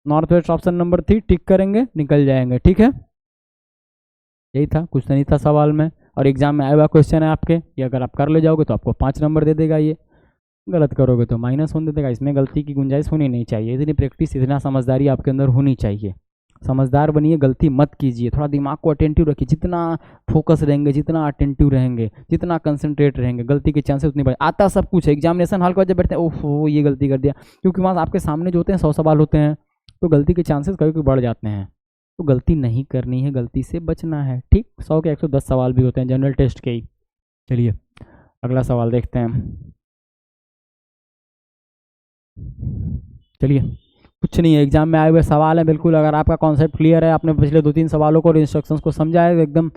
नॉर्थ वेस्ट ऑप्शन नंबर 3 टिक करेंगे, निकल जाएंगे, ठीक है। यही था, कुछ नहीं था सवाल में, और एग्जाम में आया हुआ क्वेश्चन है आपके, ये अगर आप कर ले जाओगे तो आपको 5 नंबर दे देगा, ये गलत करोगे तो -1 दे देगा। इसमें गलती की गुंजाइश होनी नहीं चाहिए, इतनी प्रैक्टिस, इतना समझदारी आपके अंदर होनी चाहिए। समझदार बनिए, गलती मत कीजिए, थोड़ा दिमाग को अटेंटिव रखिए। जितना फोकस रहेंगे, जितना अटेंटिव रहेंगे, जितना कंसंट्रेट रहेंगे, गलती के चांसेस उतनी बढ़। आता सब कुछ है, एग्जामिनेशन हॉल का जब बैठते हैं ओहो ये गलती कर दिया, क्योंकि वहाँ आपके सामने जो होते हैं 100 सवाल होते हैं, तो गलती के चांसेस कभी कभी बढ़ जाते हैं। तो गलती नहीं करनी है, गलती से बचना है, ठीक। 100 के 110 सवाल भी होते हैं जनरल टेस्ट के ही। चलिए अगला सवाल देखते हैं। चलिए, कुछ नहीं है, एग्जाम में आए हुए सवाल है बिल्कुल। अगर आपका कॉन्सेप्ट क्लियर है, आपने पिछले 2-3 सवालों को और इंस्ट्रक्शंस को समझा है, तो एकदम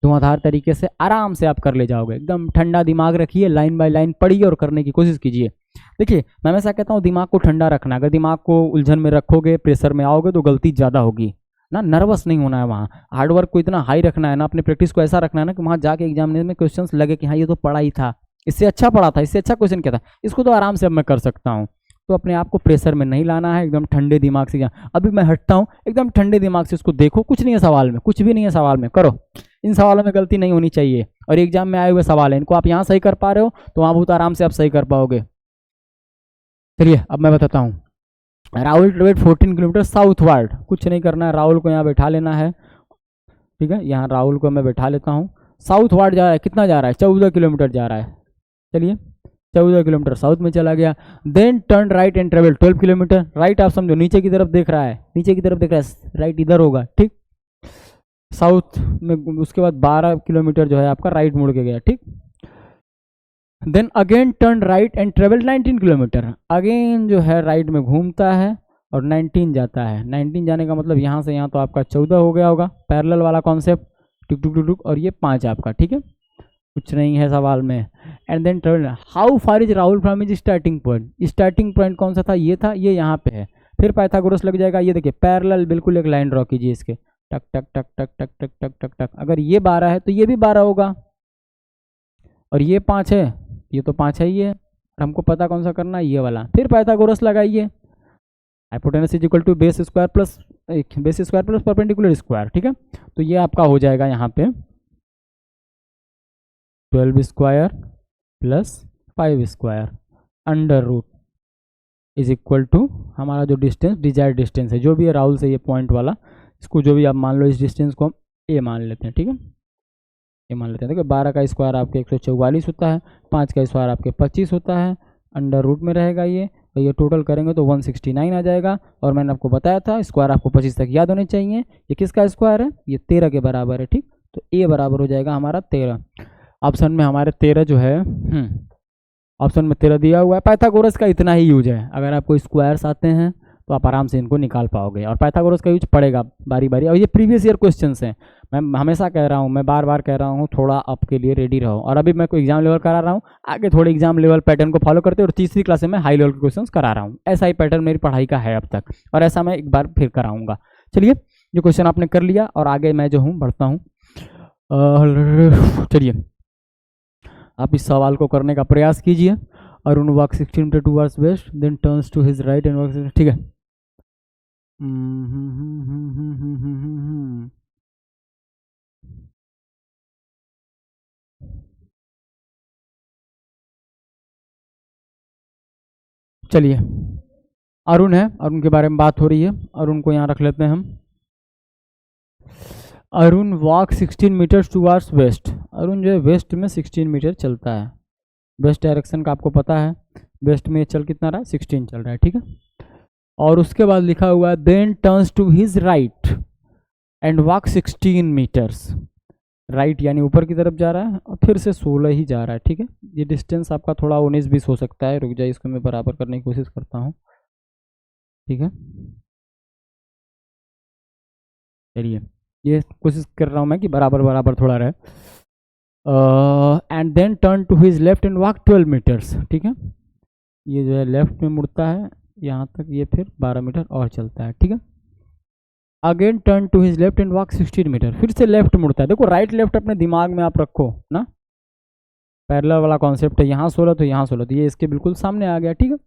धुआंधार तरीके से आराम से आप कर ले जाओगे। एकदम ठंडा दिमाग रखिए, लाइन बाय लाइन पढ़िए और करने की कोशिश कीजिए। देखिए, मैं हमेशा कहता हूँ दिमाग को ठंडा रखना। अगर दिमाग को उलझन में रखोगे, प्रेशर में आओगे तो गलती ज़्यादा होगी ना। नर्वस नहीं होना है, वहाँ हार्डवर्क को इतना हाई रखना है ना, अपने प्रैक्टिस को ऐसा रखना है ना कि वहाँ जाके एग्जाम में क्वेश्चन लगे कि हाँ ये तो पढ़ा ही था, इससे अच्छा पढ़ा था, इससे अच्छा क्वेश्चन क्या था, इसको तो आराम से अब मैं कर सकता हूँ। तो अपने आप को प्रेशर में नहीं लाना है, एकदम ठंडे दिमाग से। अभी मैं हटता हूँ, एकदम ठंडे दिमाग से इसको देखो, कुछ नहीं है सवाल में, कुछ भी नहीं है सवाल में, करो। इन सवालों में गलती नहीं होनी चाहिए, और एग्जाम में आए हुए सवाल है, इनको आप यहाँ सही कर पा रहे हो तो वहाँ बहुत आराम से आप सही कर पाओगे। चलिए अब मैं बताता हूँ। राहुल ट्रेवल्ड 14 किलोमीटर साउथवर्ड, कुछ नहीं करना है, राहुल को यहाँ बैठा लेना है, ठीक है। यहाँ राहुल को मैं बैठा लेता हूँ। साउथवर्ड जा रहा है, कितना जा रहा है, 14 किलोमीटर जा रहा है। चलिए 14 किलोमीटर साउथ में चला गया। Then turn right and travel 12 kilometre. Right आप समझो नीचे की तरफ देख रहा है, नीचे की तरफ देख रहा है, राइट इधर होगा, ठीक। साउथ में उसके बाद 12 किलोमीटर जो है आपका राइट मुड़ के गया, ठीक। Then again turn right and travel 19 kilometre. Again जो है राइट में घूमता है और 19 जाता है। 19 जाने का मतलब यहाँ से यहाँ तो आपका 14 हो गया होगा, पैरेलल वाला कॉन्सेप्ट, टुक टुक टुक टुक, और ये 5 आपका, ठीक है। कुछ नहीं है सवाल में। And then travel, how far is Rahul from is starting point. Starting point कौन सा था, ये था, ये यहाँ पे है। फिर पाइथागोरस लग जाएगा, ये देखिए पैरेलल, बिल्कुल एक लाइन ड्रॉ कीजिए इसके, टक टक टक टक टक टक टक टक टक। अगर ये 12 है तो ये भी 12 होगा, और ये 5 है, ये तो 5 है ही है। हमको पता कौन सा करना है, ये वाला। फिर पाइथागोरस लगाइए, hypotenuse is equal to base square plus perpendicular square, ठीक है। तो ये आपका हो जाएगा यहाँ पे 12 स्क्वायर प्लस 5 square under root is equal to हमारा जो डिस्टेंस डिजायर्ड डिस्टेंस है जो भी है राहुल से ये पॉइंट वाला, इसको जो भी आप मान लो इस डिस्टेंस को हम ए मान लेते हैं, ठीक है, ये मान लेते हैं। देखो 12 का स्क्वायर आपके 144 होता है, 5 का स्क्वायर आपके 25 होता है, अंडर रूट में रहेगा ये, तो ये टोटल करेंगे तो 169 आ जाएगा। और मैंने आपको बताया था स्क्वायर आपको 25 तक याद होने चाहिए। ये किसका स्क्वायर है, ये 13 के बराबर है, ठीक, तो ए बराबर हो जाएगा हमारा 13। ऑप्शन में हमारे 13 जो है ऑप्शन में 13 दिया हुआ है। पाइथागोरस का इतना ही यूज है, अगर आपको स्क्वायर्स आते हैं तो आप आराम से इनको निकाल पाओगे, और पाइथागोरस का यूज पड़ेगा बारी बारी। और ये प्रीवियस ईयर क्वेश्चंस हैं, मैं हमेशा कह रहा हूँ, मैं बार बार कह रहा हूँ, थोड़ा आपके लिए रेडी रहो। और अभी मैं कोई एग्जाम लेवल करा रहा हूँ, आगे थोड़े एग्जाम लेवल पैटर्न को फॉलो करते हैं, और तीसरी क्लास में हाई लेवल के क्वेश्चन करा रहा हूँ। ऐसा ही पैटर्न मेरी पढ़ाई का है अब तक, और ऐसा मैं एक बार फिर कराऊंगा। चलिए, ये क्वेश्चन आपने कर लिया और आगे मैं जो हूँ बढ़ता हूँ। चलिए, आप इस सवाल को करने का प्रयास कीजिए। Arun walk 16 metre towards west, then turns to his right and walks, ठीक है। चलिए, अरुण है, अरुण के बारे में बात हो रही है, अरुण को यहाँ रख लेते हैं हम। Arun walk 16 metres towards west, Arun जो है वेस्ट में 16 मीटर चलता है। वेस्ट डायरेक्शन का आपको पता है, वेस्ट में चल कितना रहा है, 16 चल रहा है, ठीक है। और उसके बाद लिखा हुआ है then turns to his right and walk 16 metres, right यानी ऊपर की तरफ जा रहा है, और फिर से 16 ही जा रहा है, ठीक है। ये डिस्टेंस आपका थोड़ा 19-20 हो सकता है, रुक जाए, इसको मैं बराबर करने की कोशिश करता हूँ, ठीक है। चलिए, ये कोशिश कर रहा हूँ मैं कि बराबर बराबर थोड़ा रहे। And then turn to his left and walk 12 metres, ठीक है। ये जो है लेफ्ट में मुड़ता है यहाँ तक, ये फिर 12 मीटर और चलता है, ठीक है। Again turn to his left and walk 16 metre, फिर से लेफ्ट मुड़ता है। देखो राइट लेफ्ट अपने दिमाग में आप रखो ना, पैरेलल वाला कॉन्सेप्ट है, यहाँ 16 तो यहाँ 16, तो ये इसके बिल्कुल सामने आ गया, ठीक है।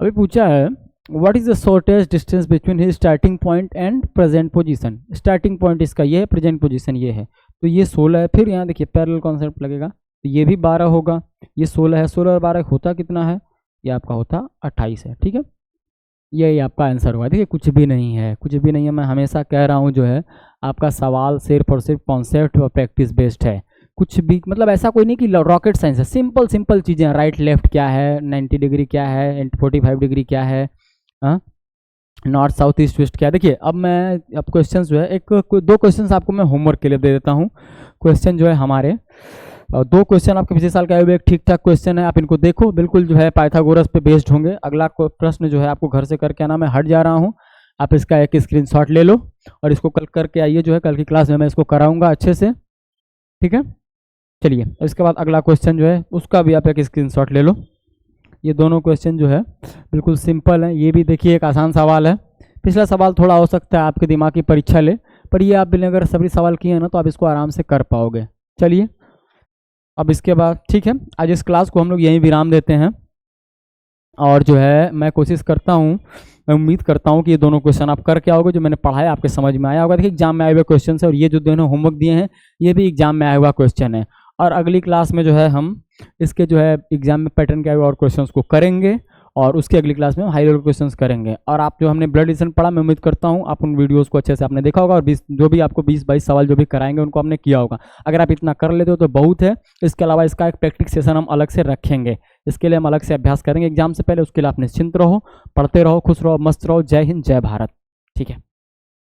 अभी पूछा है what is the shortest distance between his starting point and present position. Starting point इसका ये है, प्रेजेंट पोजीशन ये है, तो ये 16 है। फिर यहाँ देखिए पैरेलल कॉन्सेप्ट लगेगा, तो ये भी 12 होगा, ये 16 है, 16 और 12 होता कितना है, ये आपका होता 28 है, ठीक है। यही आपका आंसर होगा। देखिए कुछ भी नहीं है, कुछ भी नहीं है। मैं हमेशा कह रहा हूँ जो है आपका सवाल सिर्फ और सिर्फ कॉन्सेप्ट और प्रैक्टिस बेस्ड है, कुछ भी मतलब ऐसा कोई नहीं कि रॉकेट साइंस है। सिंपल सिंपल चीज़ें, राइट लेफ्ट क्या है, 90 डिग्री क्या है, 45 डिग्री क्या है, नॉर्थ साउथ ईस्ट वेस्ट क्या। देखिए अब मैं अब क्वेश्चन जो है दो क्वेश्चन आपको मैं होमवर्क के लिए दे देता हूँ। क्वेश्चन जो है हमारे दो क्वेश्चन आपके पिछले साल का आए हुए, एक ठीक ठाक क्वेश्चन है, आप इनको देखो, बिल्कुल जो है पाइथागोरस पे बेस्ड होंगे। अगला प्रश्न जो है आपको घर से करके आना, मैं हट जा रहा हूँ, आप इसका एक स्क्रीनशॉट ले लो और इसको कल करके आइए, जो है कल की क्लास में मैं इसको कराऊंगा अच्छे से, ठीक है। चलिए, इसके बाद अगला क्वेश्चन जो है उसका भी आप एक स्क्रीनशॉट ले लो। ये दोनों क्वेश्चन जो है बिल्कुल सिंपल है। ये भी देखिए एक आसान सवाल है, पिछला सवाल थोड़ा हो सकता है आपके दिमाग की परीक्षा ले, पर ये आप अगर सभी सवाल किए ना तो आप इसको आराम से कर पाओगे। चलिए, अब इसके बाद ठीक है, आज इस क्लास को हम लोग यहीं विराम देते हैं। और जो है मैं कोशिश करता हूँ, मैं उम्मीद करता हूँ कि ये दोनों क्वेश्चन आप करके आओगे, जो मैंने पढ़ाया आपके समझ में आया होगा। देखिए एग्जाम में आए हुए क्वेश्चन है, और ये जो दोनों होमवर्क दिए हैं ये भी एग्जाम में आया हुआ क्वेश्चन है। और अगली क्लास में जो है हम इसके जो है एग्जाम में पैटर्न के आए हुए और क्वेश्चंस को करेंगे, और उसकी अगली क्लास में हम हाई लेवल क्वेश्चंस करेंगे। और आप जो हमने ब्लड एडिशन पढ़ा, मैं उम्मीद करता हूँ आप उन वीडियोस को अच्छे से आपने देखा होगा, और जो भी आपको 20-22 सवाल जो भी कराएंगे उनको आपने किया होगा। अगर आप इतना कर लेते हो तो बहुत है। इसके अलावा इसका एक प्रैक्टिस सेशन हम अलग से रखेंगे, इसके लिए हम अलग से अभ्यास करेंगे एग्जाम से पहले। उसके लिए आप निश्चिंत रहो, पढ़ते रहो, खुश रहो, मस्त रहो। जय हिंद, जय भारत, ठीक है।